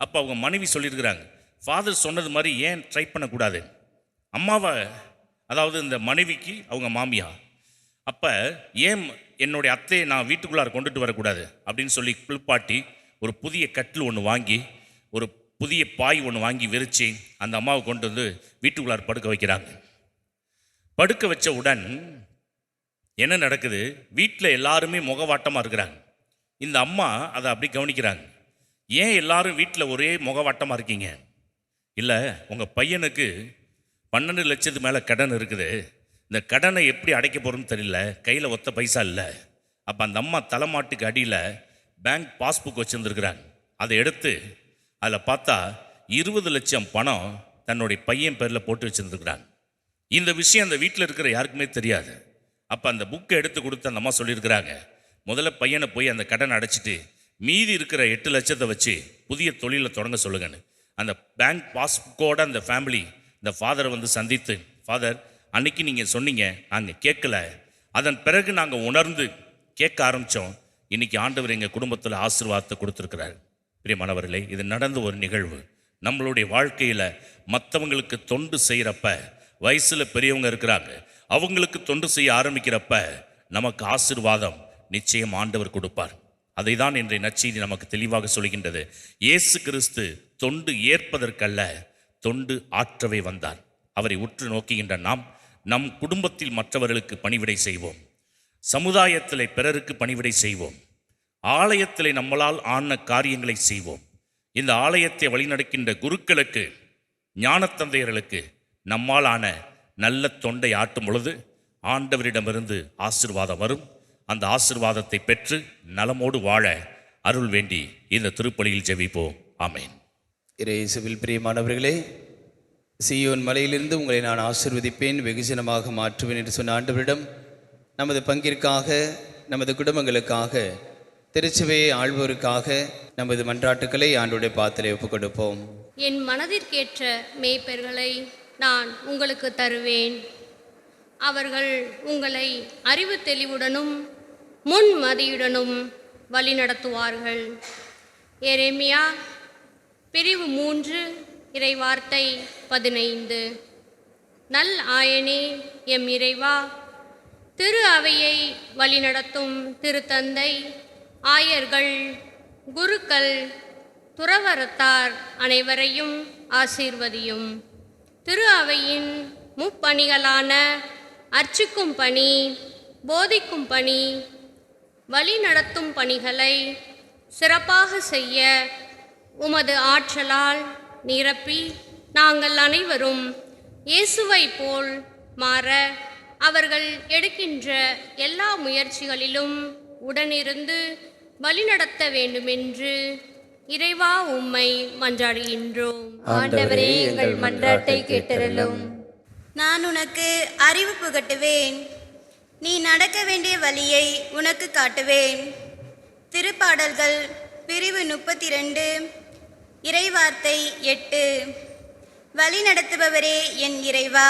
அப்போ அவங்க மனைவி சொல்லியிருக்கிறாங்க, ஃபாதர் சொன்னது மாதிரி ஏன் ட்ரை பண்ணக்கூடாது, அம்மாவை, அதாவது இந்த மனைவிக்கு அவங்க மாமியா, அப்போ ஏன் என்னுடைய அத்தையை நான் வீட்டுக்குள்ளார கொண்டுட்டு வரக்கூடாது அப்படின்னு சொல்லி குளிப்பாட்டி ஒரு புதிய கட்டில் ஒன்று வாங்கி ஒரு புதிய பாய் ஒன்று வாங்கி விரித்து அந்த அம்மாவை கொண்டு வந்து வீட்டுக்குள்ளார படுக்க வைக்கிறாங்க. படுக்க வச்ச உடன் என்ன நடக்குது, வீட்டில் எல்லாருமே முகவாட்டமாக இருக்கிறாங்க. இந்த அம்மா அதை அப்படி கவனிக்கிறாங்க, ஏன் எல்லாரும் வீட்டில் ஒரே முகவாட்டமாக இருக்கீங்க? இல்லை, உங்கள் பையனுக்கு 12 லட்சத்துக்கு மேலே கடன் இருக்குது, இந்த கடனை எப்படி அடைக்க போகிறோன்னு தெரியல, கையில் ஒத்த பைசா இல்லை. அப்போ அந்த அம்மா தலைமாட்டுக்கு அடியில் பேங்க் பாஸ்புக் வச்சுருந்துருக்குறாங்க. அதை எடுத்து அதில் பார்த்தா 20 லட்சம் பணம் தன்னுடைய பையன் பேரில் போட்டு வச்சுருந்துருக்குறாங்க. இந்த விஷயம் அந்த வீட்டில் இருக்கிற யாருக்குமே தெரியாது. அப்போ அந்த புக்கை எடுத்து கொடுத்து அந்த அம்மா சொல்லியிருக்கிறாங்க, முதல்ல பையனை போய் அந்த கடனை அடைச்சிட்டு மீதி இருக்கிற 8 லட்சத்தை வச்சு புதிய தொழிலை தொடங்க சொல்லுங்கன்னு. அந்த பேங்க் பாஸ்புக்கோடு அந்த ஃபேமிலி இந்த ஃபாதரை வந்து சந்தித்து, ஃபாதர் அன்னைக்கு நீங்கள் சொன்னீங்க, நாங்கள் கேட்கல, அதன் பிறகு நாங்கள் உணர்ந்து கேட்க ஆரம்பித்தோம், இன்றைக்கி ஆண்டவர் எங்கள் குடும்பத்தில் ஆசீர்வாதத்தை கொடுத்துருக்கிறார். பிரியமானவர்களே, இது நடந்த ஒரு நிகழ்வு. நம்மளுடைய வாழ்க்கையில் மற்றவங்களுக்கு தொண்டு செய்கிறப்ப, வயசில் பெரியவங்க இருக்கிறாங்க, அவங்களுக்கு தொண்டு செய்ய ஆரம்பிக்கிறப்ப நமக்கு ஆசீர்வாதம் நிச்சயம் ஆண்டவர் கொடுப்பார். அதை தான் இன்றைய நற்செய்தி நமக்கு தெளிவாக சொல்கின்றது. இயேசு கிறிஸ்து தொண்டு ஏற்பதற்கல்ல, தொண்டு ஆற்றவே வந்தார். அவரை உற்று நோக்குகின்ற நாம் நம் குடும்பத்தில் மற்றவர்களுக்கு பணிவிடை செய்வோம், சமுதாயத்தில் பிறருக்கு பணிவிடை செய்வோம், ஆலயத்தில் நம்மளால் ஆன காரியங்களை செய்வோம். இந்த ஆலயத்தை வழிநடக்கின்ற குருக்களுக்கு, ஞானத்தந்தையர்களுக்கு நம்மால் ஆன நல்ல தொண்டை ஆட்டும் பொழுது ஆண்டவரிடமிருந்து ஆசீர்வாதம் வரும். அந்த ஆசீர்வாதத்தை பெற்று நலமோடு வாழ அருள் வேண்டி இந்த திருப்பலியில் ஜெபிப்போம். ஆமேன். இயேசுவில் பிரியமானவர்களே, சீயோன் மலையிலிருந்து உங்களை நான் ஆசீர்வதிப்பேன், வெகுஜனமாக மாற்றுவேன் என்று சொன்ன ஆண்டவரிடம் நமது பங்கிற்காக, நமது குடும்பங்களுக்காக, திருச்சபையை ஆள்வோருக்காக நமது மன்றாட்டுக்களை ஆண்டவருடைய பாத்திரை ஒப்புக் கொடுப்போம். என் மனதிற்கேற்ற மேய்ப்பர்களை நான் உங்களுக்கு தருவேன். அவர்கள் உங்களை அறிவு தெளிவுடனும் முன்மதியுடனும் வழிநடத்துவார்கள். எரேமியா பிரிவு 3 இறைவார்த்தை 15. நல் ஆயனே எம் இறைவா, திரு அவையை வழிநடத்தும் திருத்தந்தை, ஆயர்கள், குருக்கள், துறவரத்தார் அனைவரையும் ஆசீர்வதியும். திரு அவையின் முப்பணிகளான அர்ச்சிக்கும் பணி, போதிக்கும் பணி, வழிநடத்தும் பணிகளை சிறப்பாக செய்ய உமது ஆற்றலால் நிரப்பி நாங்கள் அனைவரும் இயேசுவை போல் மாற அவர்கள் எடுக்கின்ற எல்லா முயற்சிகளிலும் உடனிருந்து வழிநடத்த வேண்டுமென்று இறைவா உம்மை மன்றாடுகின்றோம். ஆண்டவரே, எங்கள் மன்றாட்டை கேட்டருளும். நான் உனக்கு அறிவு புகட்டுவேன், நீ நடக்க வேண்டிய வழியை உனக்கு காட்டுவேன். திருப்பாடல்கள் பிரிவு 32 இறைவார்த்தை 8. வழி நடத்துபவரே என் இறைவா,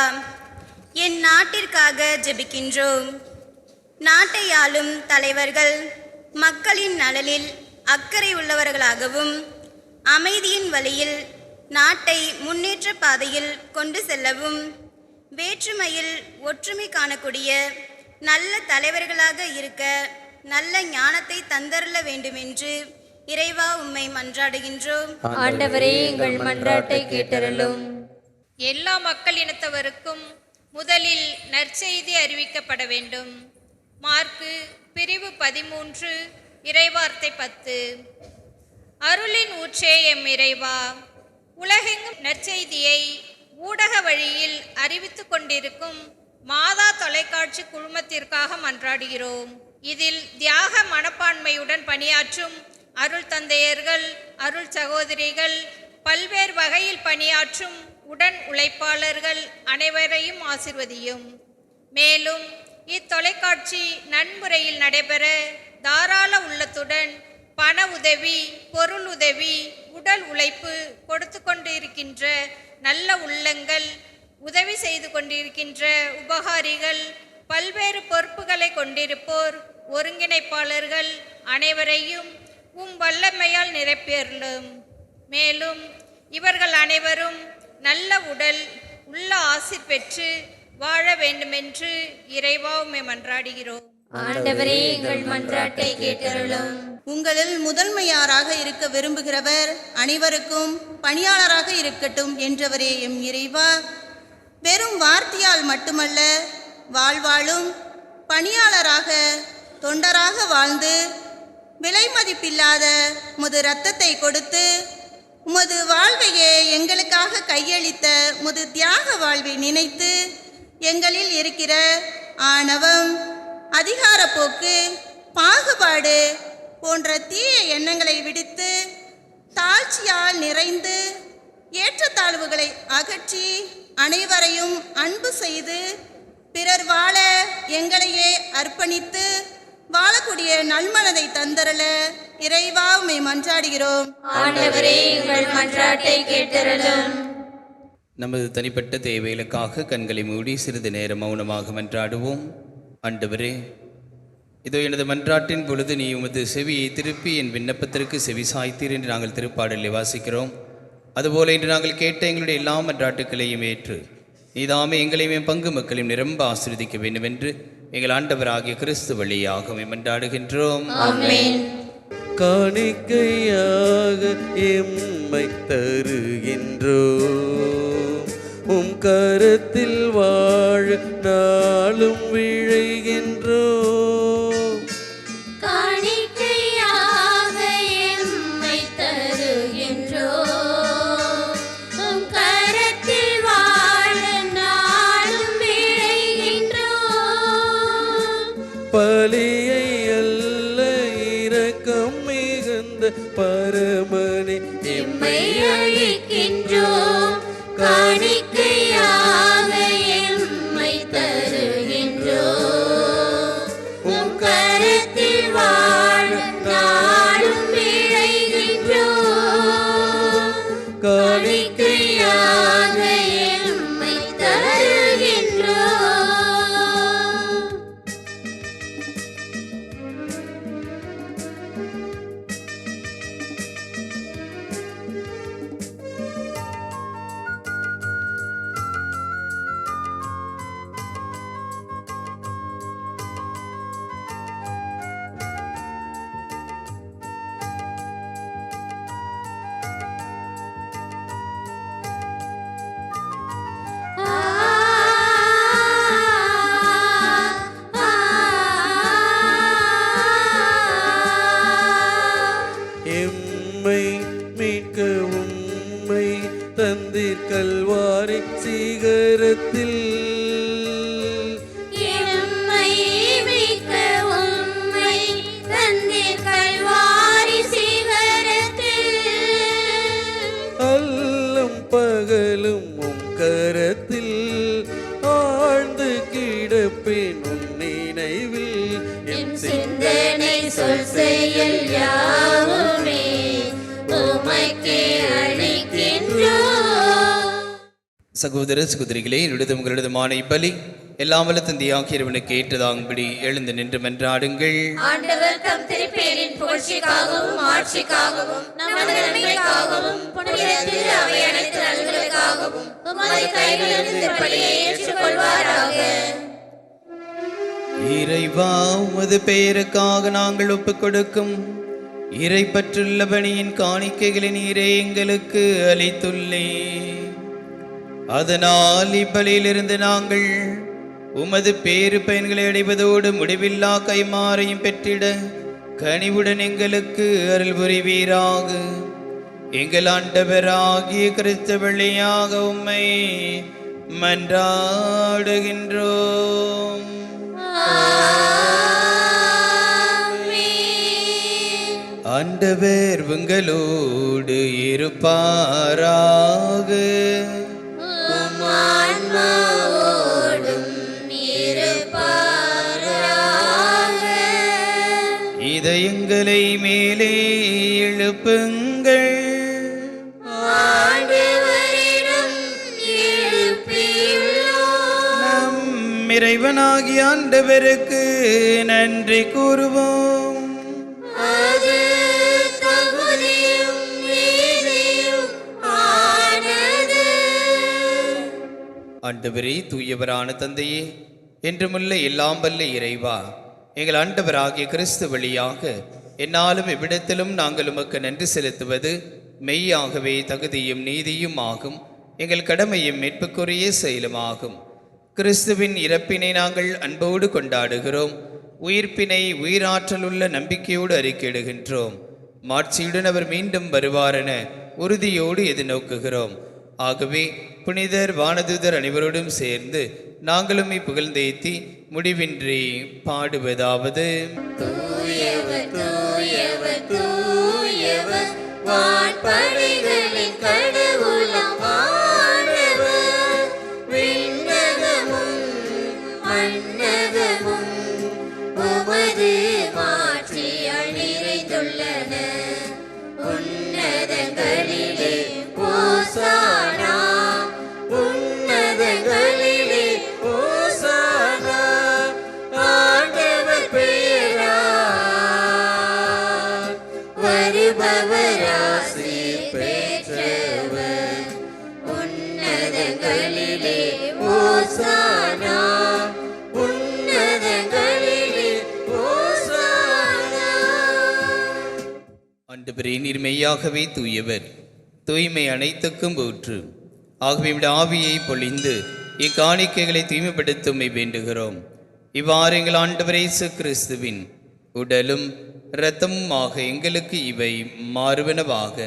என் நாட்டிற்காக ஜெபிக்கின்றோம். நாட்டை ஆளும் தலைவர்கள் மக்களின் நலனில் அக்கறை உள்ளவர்களாகவும் அமைதியின் வழியில் நாட்டை முன்னேற்ற பாதையில் கொண்டு செல்லவும் வேற்றுமையில் ஒற்றுமை காணக்கூடிய நல்ல தலைவர்களாக இருக்க நல்ல ஞானத்தை தந்தருள வேண்டுமென்று இறைவா உம்மை மன்றாடுகின்றோம். ஆண்டவரே, எங்கள் மன்றாட்டை கேட்டருளும். எல்லா மக்களினத்தவருக்கும் முதலில் நற்செய்தி அறிவிக்கப்பட வேண்டும். மார்க்கு பிரிவு 13 இறைவார்த்தை 10. அருளின் ஊற்றே எம் இறைவா, உலகெங்கும் நற்செய்தியை ஊடக வழியில் அறிவித்து கொண்டிருக்கும் மாதா தொலைக்காட்சி குழுமத்திற்காக மன்றாடுகிறோம். இதில் தியாக மனப்பான்மையுடன் பணியாற்றும் அருள் தந்தையர்கள், அருள் சகோதரிகள், பல்வேறு வகையில் பணியாற்றும் உடன் உழைப்பாளர்கள் அனைவரையும் ஆசிர்வதியும். மேலும் இத்தொலைக்காட்சி நன்முறையில் நடைபெற தாராள உள்ளத்துடன் பண உதவி, பொருள் உதவி, உடல் உழைப்பு கொடுத்து கொண்டிருக்கின்ற நல்ல உள்ளங்கள், உதவி செய்து கொண்டிருக்கின்ற உபகாரிகள், பல்வேறு பொறுப்புகளை கொண்டிருப்போர், ஒருங்கிணைப்பாளர்கள் அனைவரையும் உம் வல்லமையால் நிரப்பியருளும். மேலும் இவர்கள் அனைவரும் நல்ல உடல் உள்ள ஆசிர் பெற்று வாழ வேண்டுமென்று இறைவா உம்மை மன்றாடுகிறோம். ஆண்டவரே, எங்கள் மன்றாட்டை கேட்டருளும். உங்களில் முதன்மையாராக இருக்க விரும்புகிறவர் அனைவருக்கும் பணியாளராக இருக்கட்டும் என்றவரே எம் இறைவா, வெறும் வார்த்தையால் மட்டுமல்ல, வாழ்வாளும் பணியாளராக தொண்டராக வாழ்ந்து விலை மதிப்பில்லாத உமது இரத்தத்தை கொடுத்து உமது வாழ்வையே எங்களுக்காக கையளித்த உமது தியாக வாழ்வை நினைத்து எங்களில் இருக்கிற ஆணவம், அதிகாரப்போக்கு, பாகுபாடு போன்ற தீய எண்ணங்களை விடுத்து தாழ்ச்சியால் நிறைந்து ஏற்றத்தாழ்வுகளை அகற்றி அனைவரையும் அன்பு செய்து பிறர் வாழ எங்களையே அர்ப்பணித்து வாழக்கூடிய நல்மனதை தந்தரல இறைவா உம்மை மன்றாடுகிறோம். ஆண்டவரே, எங்கள் மன்றாட்டை கேட்டருளும். நமது தனிப்பட்ட தேவைகளுக்காக கண்களை மூடி சிறிது நேரம் மௌனமாக மன்றாடுவோம். ஆண்டவரே, இதோ எனது மன்றாட்டின் பொழுது நீ உமது செவியை திருப்பி என் விண்ணப்பத்திற்கு செவி சாய்த்தீர் என்று நாங்கள் திருப்பாடலில் வாசிக்கிறோம். அதுபோல இன்று நாங்கள் கேட்ட எங்களுடைய எல்லா மன்றாட்டுக்களையும் ஏற்று நீதாமே எங்களையும் பங்கு மக்களையும் நிரம்ப ஆசீர்வதிக்க வேண்டும் என்று எங்கள் ஆண்டவராகிய கிறிஸ்து வழியாக மன்றாடுகின்றோம். ஆமென். காணிக்கையாக எம்மை தருகின்றோம், உம் கரத்தில் வாழ நாளும் விழைகின்றோம். காணிக்கையாக எம்மை தருகின்றோம், உம் கரத்தில் வாழ நாளும் விழைகின்றோம். பலியை அல்ல, இரக்கம் மிகுந்த பரமனே எம்மை அளிக்கின்றோம். காணிக்கையாக எம்மை தருகின்றோம், உம் கரத்தில் வாழ நாளும் விழைகின்றோம். காணிக்கையாக எம்மை தருகின்றோம். சொல் செயல் யாவுமே உமக்கே அளிக்கின்றோம். சகோதர சகோதரிகளே, என்னுடைய உங்களிடமான இப்பலி எல்லாம் வல்ல தந்தையாகிய இறைவனுக்கு ஏற்றதாகும்படி எழுந்து நின்று மன்றாடுங்கள். ஆண்டவர் தம் திருப்பேரின் புகழ்ச்சிக்காகவும் ஆட்சிக்காகவும் நமது நன்மைக்காகவும் புனித திரு அவை அனைத்து நலன்களுக்காகவும் உமது கைகளிலிருந்து பலியை ஏற்றுக்கொள்வாராக. இறைவா, உமது பெயருக்காக நாங்கள் ஒப்புக் கொடுக்கும் இறை பற்றுள்ள பணியின் காணிக்கைகளை நீரே எங்களுக்கு அளித்துள்ளே. அதனால் இப்பலியிலிருந்து நாங்கள் உமது பேறு பயன்களை அடைவதோடு முடிவில்லா கைமாறையும் பெற்றிட கனிவுடன் எங்களுக்கு அருள் புரிவீராக. எங்கள் ஆண்டவராகிய கிறிஸ்து வழியாக உம்மை மன்றாடுகின்றோம். ஆண்டவர் உங்களோடு இருப்பாராக. இதயங்களை மேலே எழுப்புங்கள். நம் இறைவனாகிய ஆண்டவருக்கு நன்றி கூறுவோம். ஆண்டவரே, தூயவரான தந்தையே, என்றுமுள்ள எல்லாம் வல்ல இறைவா, எங்கள் ஆண்டவராகிய கிறிஸ்து வழியாக என்னாலும் எவ்விடத்திலும் நாங்கள் உமக்கு நன்றி செலுத்துவது மெய்யாகவே தகுதியும் நீதியும் ஆகும். எங்கள் கடமையும் மீட்புக்குரிய செயலுமாகும். கிறிஸ்துவின் இறப்பினை நாங்கள் அன்போடு கொண்டாடுகிறோம். உயிர்ப்பினை உயிராற்றலுள்ள நம்பிக்கையோடு அறிக்கையிடுகின்றோம். மாட்சியுடன் அவர் மீண்டும் வருவாரென உறுதியோடு எதிர்நோக்குகிறோம். ஆகவே புனிதர் வானதூதர் அனைவரோடும் சேர்ந்து நாங்களும் புகழ்ந்தேத்தி முடிவின்றி பாடுவதாவது: தூயவர் தூயவர் தூயவர் வான்படைகளின் கடவுளாம் ஆண்டவர். விண்ணகமும் மண்ணகமும் உமது மாட்சியால் நிறைந்துள்ளன. உன்னதங்களிலே ஓசானா, உன்னதங்களிலே ஓசானா. ஆண்டவர் பெயரால் வருபவர் ஆசீர் பெற்றவர். உன்னதங்களிலே ஓசானா, உன்னதங்களிலே ஓசானா. ஆண்டவரே, நீர் மெய்யாகவே தூயவர், தூய்மை அனைத்துக்கும் ஊற்று. ஆகவே விட ஆவியை பொழிந்து இக்காணிக்கைகளை தூய்மைப்படுத்தும் வேண்டுகிறோம். இவ்வாறு எங்கள் ஆண்டவர் இயேசு கிறிஸ்துவின் உடலும் இரத்தமுமாக எங்களுக்கு இவை மாறுவனவாக.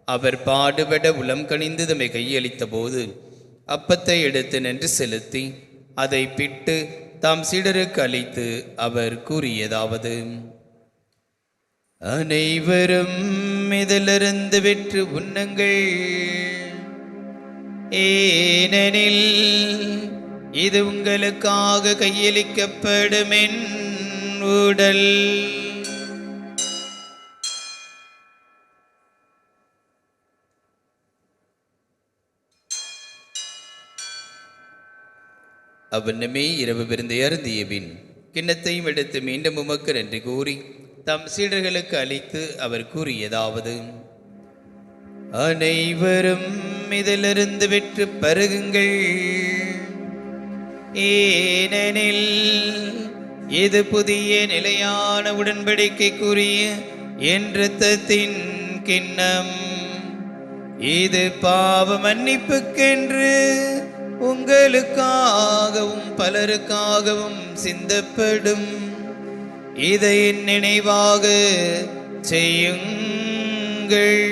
அவர் பாடுபட உளம் கனிந்து தம்மை கையளித்த போது அப்பத்தை எடுத்து நின்று செலுத்தி அதை பிட்டு தாம் சீடருக்கு அளித்து அவர் கூறியதாவது: அனைவரும் இதிலிருந்து விற்று உண்ணுங்கள், ஏனெனில் இது உங்களுக்காக கையளிக்கப்படும் என் உடல். அவ்வண்ணமே இரவு விருந்தை அருந்திய பின் கிண்ணத்தையும் எடுத்து மீண்டும் உமக்கு நன்றி கூறி தம் சீடர்களுக்கு அளித்து அவர் கூறியதாவது: அனைவரும் இதிலிருந்து விற்று பருகுங்கள், ஏனெனில் இது புதிய நிலையான உடன்படிக்கைக்குரிய என் இரத்தத்தின் கிண்ணம். இது பாவ மன்னிப்புக்கென்று உங்களுக்காகவும் பலருக்காகவும் சிந்தப்படும். இதை என் நினைவாக செய்யுங்கள்.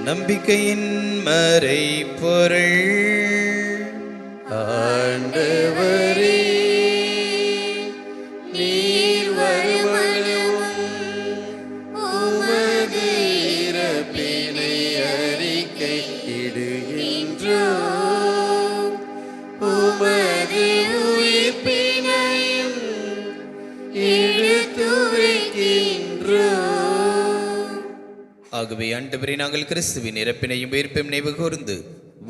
நம்பிக்கையின் மறைபொருள். ஆண்டவரே, நீர் வருமளவும் உமது இறப்பினை காணிக்கை இடுகின்றோம். உமது உயிர்ப்பினையும் எடுத்துரைக்கின்றோம். ஆகவே ஆண்டவரே, நாங்கள் கிறிஸ்துவின் இறப்பினையும் உயிர்ப்பையும் நினைவு கூர்ந்து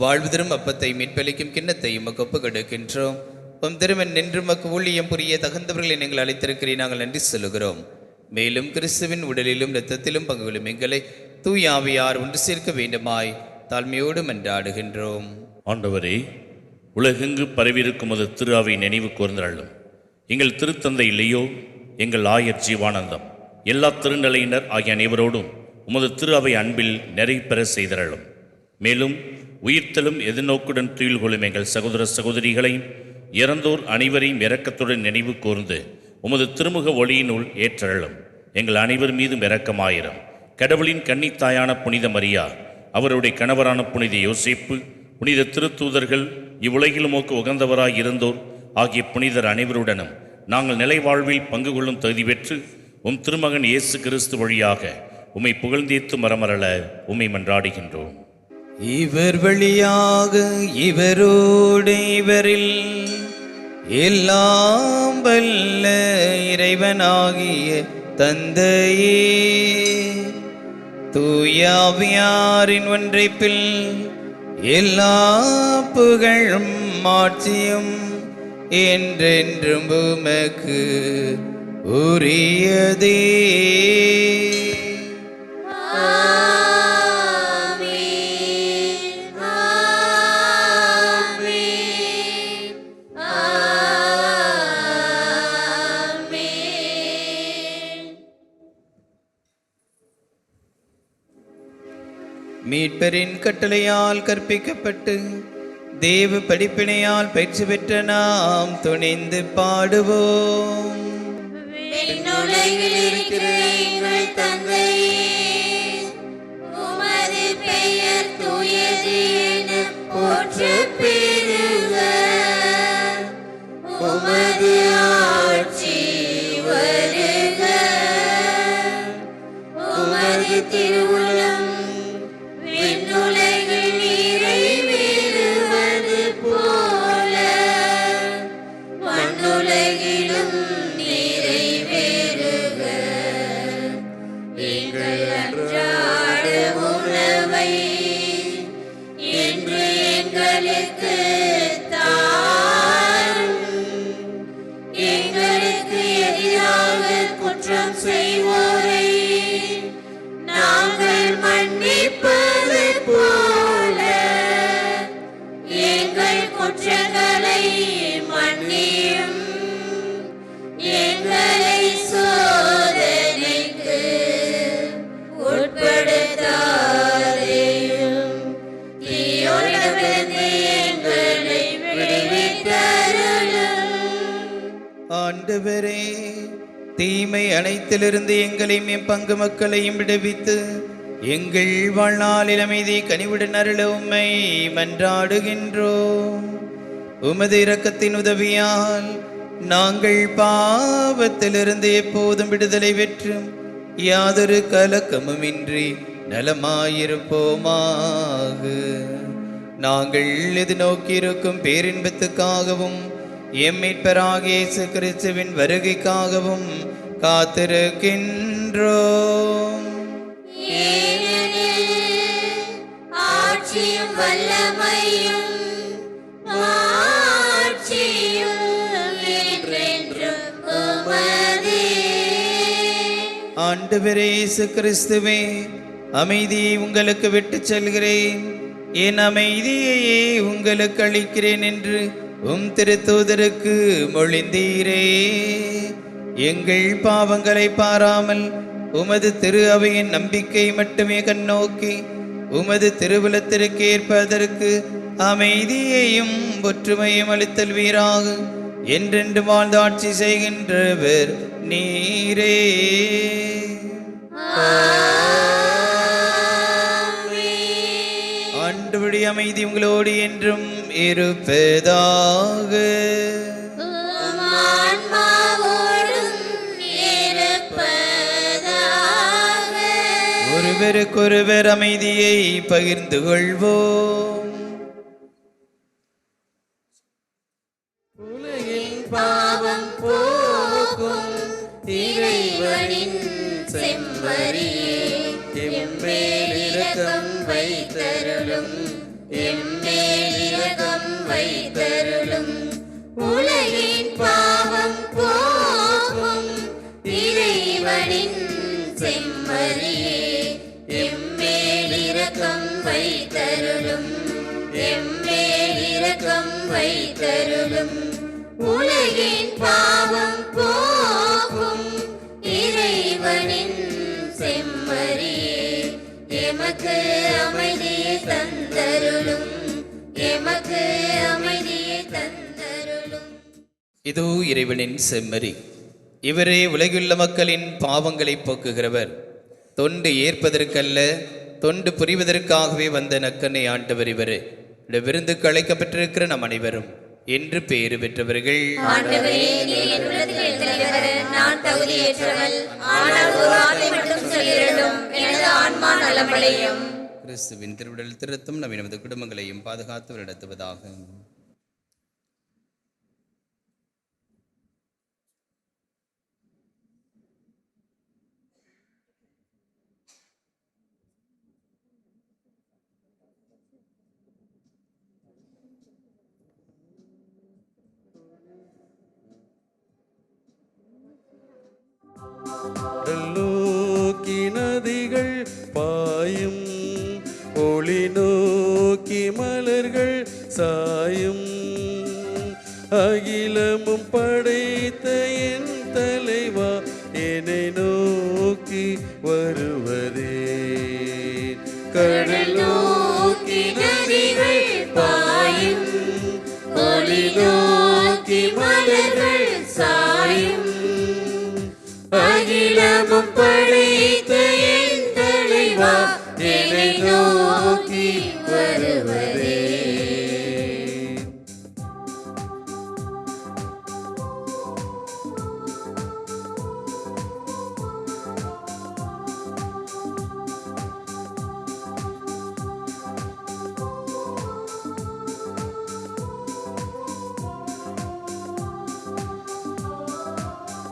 வாழ்வு தரும் அப்பத்தை மீட்பளிக்கும் கிண்ணத்தையும் ஒப்பு கொடுக்கின்றோம். உம் திருமன் நின்று மக்கு ஊழியம் புரிய தகுந்தவர்களை நீங்கள் அழைத்திருக்கிறேன், நாங்கள் நன்றி சொல்லுகிறோம். மேலும் கிறிஸ்துவின் உடலிலும் இரத்தத்திலும் பங்குகளும் எங்களை தூய ஆவியார் ஒன்று சேர்க்க வேண்டுமாய் தாழ்மையோடு மன்றாடுகின்றோம். ஆண்டவரே, உலகெங்கு பரவியிருக்கும் அது திரு அவை நினைவு கூர்ந்தள்ளும். எங்கள் திருத்தந்தை இல்லையோ எங்கள் ஆயர் ஜீவானந்தம் எல்லா திருநிலையினர் ஆகிய அனைவரோடும் உமது திரு அவை அன்பில் நிறை பெற செய்தரலும். மேலும் உயிர்த்தலும் எதிர்நோக்குடன் துயில் கொள்ளும் எங்கள் சகோதர சகோதரிகளையும் இறந்தோர் அனைவரையும் இரக்கத்துடன் நினைவு கூர்ந்து உமது திருமுக ஒளியினுள் ஏற்றரலும். எங்கள் அனைவர் மீதும் இரக்கமாயிரம். கடவுளின் கன்னித்தாயான புனித மரியா, அவருடைய கணவரான புனித யோசேப்பு, புனித திருத்தூதர்கள், இவ்வுலகில் உமக்கு உகந்தவராய் இருந்தோர் ஆகிய புனிதர் அனைவருடனும் நாங்கள் நிலை வாழ்வில் பங்கு கொள்ளும் தகுதி பெற்று உம் திருமகன் இயேசு கிறிஸ்து வழியாக உம்மை புகழ்ந்தேத்து மரமரள உம்மை மன்றாடுகின்றோம். இவர் வழியாக இவரோடு இவரில் எல்லாம் வல்ல இறைவனாகிய தந்தையே, தூயாவியாரின் ஒன்றைப்பில் எல்லா புகழும் மாட்சியும் என்றென்றும் உமக்கு உரியதே. மீட்பரின் கட்டளையால் கற்பிக்கப்பட்டு தேவ படிப்பினையால் பயிற்சி பெற்ற நாம் துணிந்து பாடுவோம். விண்ணுலகில் இருக்கிற எங்கள் தந்தையே, உமது பெயர் தூயது என போற்றப் பெறுக. உமது ஆட்சி வருக. உமது திருவுளம் விண்ணுலகில் நிறைவேறுவது போல மண்ணுலகிலும் நிறைவேறுக. எங்கள் அன்றாட உணவை இன்று எங்களுக்கு தாரும். எங்களுக்கு எதிராக குற்றம் செய்வோரை நாங்கள் மன்னிப்பது போல எங்கள் குற்றங்களை மன்னியும். எங்களை சோதனைக்கு உட்படுத்தாதேயும், தீயோனிடமிருந்து எங்களை விடுவித்தருளும். ஆண்டவரே, தீமை அனைத்திலிருந்து எங்களையும் எம் பங்கு மக்களையும் விடுவித்து எங்கள் வாழ்நாளில் அமைதி கனிவுடன் அருள உம்மை மன்றாடுகின்றோம். உமது இரக்கத்தின் உதவியால் நாங்கள் பாவத்திலிருந்து எப்போதும் விடுதலை பெற்றும் யாதொரு கலக்கமுமின்றி நலமாயிருப்போமாக. நாங்கள் எதிர்நோக்கியிருக்கும் பேரின்பத்துக்காகவும் எம் மீட்பராகிய இயேசு கிறிஸ்துவின் வருகைக்காகவும் காத்திருக்கின்றோம். ஆட்சியும் வல்லமையும் மாட்சியும் என்றென்றும் உமதே. ஆண்டவரே இயேசு கிறிஸ்துவே, அமைதியை உங்களுக்கு விட்டுச் செல்கிறேன், என் அமைதியையே உங்களுக்கு அளிக்கிறேன் என்று உம் திருத்தூதருக்கு மொழிந்தீரே. எங்கள் பாவங்களை பாராமல் உமது திரு அவையின் நம்பிக்கை மட்டுமே கண்ணோக்கி உமது திருவுலத்திற்கு ஏற்பதற்கு அமைதியையும் ஒற்றுமையும் அளித்தல் வீராக என்றென்று வாழ்ந்து ஆட்சி செய்கின்றவர் நீரே. ஆண்டவருடைய அமைதி உங்களோடு என்றும் இருப்பதாக. ஆன்மாவோடும் இருப்பதாக. ஒரு ஒருவருக்கொருவர் அமைதியை பகிர்ந்து கொள்வோம். உலகின் பாவம் போக்கும் இறைவனின் செம்மறியே, எம்மேல் இரக்கம் வைத்தருளும், எம்மேல் இரக்கம் வைத்தருளும். உலகின் பாவம் போக்கும் இறைவனின் செம்மறியே, எம்மேல் இரக்கம் வைத்தருளும், எம்மேல் இரக்கம் வைத்தருளும். உலகின் பாவம் போக்கும் இறைவனின் செம்மறியே, எமக்கு அமைதியை தந்தருளும், எமக்கு அமைதியை தந்தருளும். இதோ இறைவனின் செம்மறி, இவரே உலகுள்ள மக்களின் பாவங்களை போக்குகிறவர். தொண்டு ஏற்பதற்கல்ல, தொண்டு புரிவதற்காகவே வந்த நக்கனை ஆண்டவர் இவரே. விருந்துக்கு அழைக்கப்பட்டிருக்கிற நம் அனைவரும் என்று பேறு பெற்றவர்கள். ஆண்டவரே, நீர் என் உள்ளத்தில் எழுந்தருள நான் தகுதியற்றவள், ஆனால் ஒரு வார்த்தை மட்டும் சொல்லிரட்டும், எனது ஆன்மா நலமடையும். கிறிஸ்துவின் திருவிடல் திருத்தம் நம் நமது குடும்பங்களையும் பாதுகாத்து நடத்துவதாக. நோக்கி நதிகள் பாயும், ஒளி நோக்கி மலர்கள் சாயும். அகிலமும் படைத்த என் தலைவா, என்னை நோக்கி வருவதே. கடல் நோக்கி நதிகள் பாயும், ஒளி நோக்கி மலர்கள் சாயும். அகிலமும் படைத்த என் தலைவா, என்னை நோக்கி வருவதே.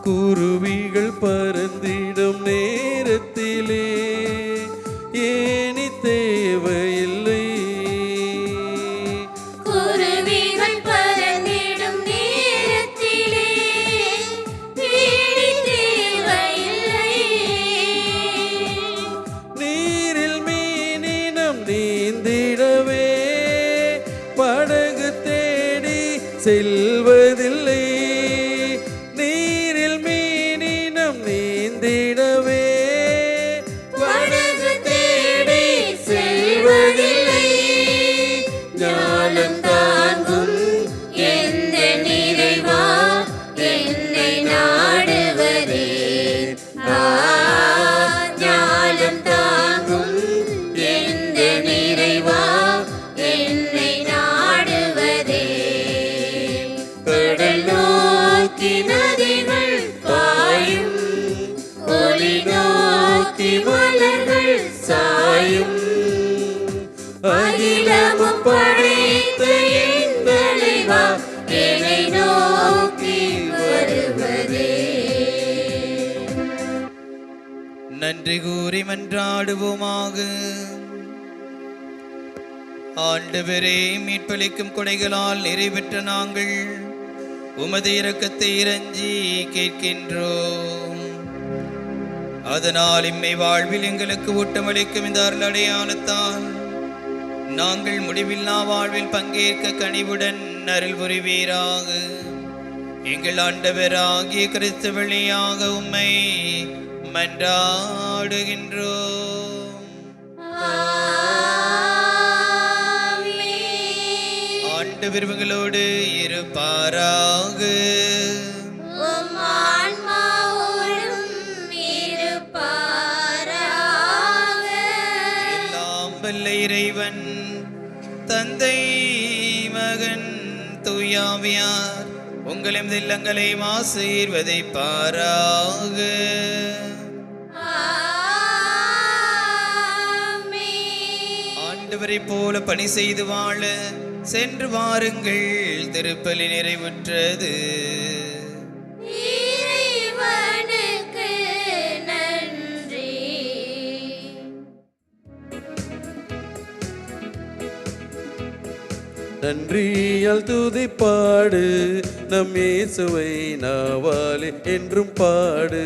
குருவிகள் பறந்திடும் நேரத்திலே ஏனி தேவையில்லை. குருவிகள் பறந்திடும் நேரத்திலே ஏணி தேவையில்லை. நீரில் மீனினம் நீந்திடவே படகு தேடி செல்வதில்லை. நீந்திடவே படகு தேடி செல்வதில்லை. ஞானம் தாங்கும் எந்த நிறைவா என்னை நாடுவதே. ஞானம் தாங்கும் எந்த நிறைவா என்னை நாடுவதே. கடல் நோக்கி நதிகள் பாயும், ஒளி நோக்கி மலர்கள் சாயும். அகிலமும் படைத்த என் தலைவா, என்னை நோக்கி வருவதே. நன்றி கூறி மன்றாடுவோமாக. ஆண்டவரே, மீட்பளிக்கும் கொடைகளால் நிறைவேற்ற நாங்கள் உமது இரக்கத்தை இறைஞ்சி கேட்கின்றோம். அதனால் இம்மை வாழ்வில் எங்களுக்கு ஊட்டமளிக்கும் இந்த அருள் அடையாளத்தால் நாங்கள் முடிவில்லா வாழ்வில் பங்கேற்க கனிவுடன் அருள் புரிவீராக. எங்கள் ஆண்டவராகிய கிறிஸ்து வழியாக உம்மை மன்றாடுகின்றோம். ஆண்டவர் உங்களோடு இருப்பாராக. உம் ஆன்மாவோடும் இருப்பாராக. எல்லாம் வல்ல இறைவன் தந்தை, மகன், தூயாவியார் உங்களின் இல்லங்களை ஆசீர்வதிப்பாராக. ஆண்டவரை போல பணி செய்து வாழ சென்று வாருங்கள். திருப்பலி நிறைவுற்றது. இறைவனுக்கு நன்றி. நன்றியால் துதிப்பாடு நம் இயேசுவை நாவாலே என்றும் பாடு.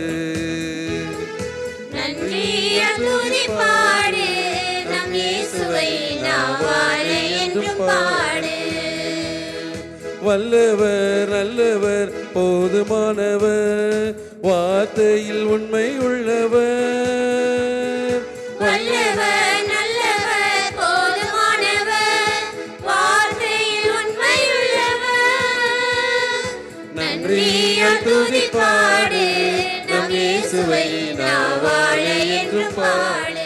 நன்றியால் துதிப்பாடு நம் இயேசுவை நாவாலே என்றும் பாடு. வல்லவர் நல்லவர் போதுமானவர் வார்த்தையில் உண்மை உள்ளவர். வல்லவர் நல்லவர் போதுமானவர் வார்த்தையில் உண்மையுள்ளவர். நன்றியால் துதிப்பாடு நம் இயேசுவை நாவாலே என்றும் பாடு.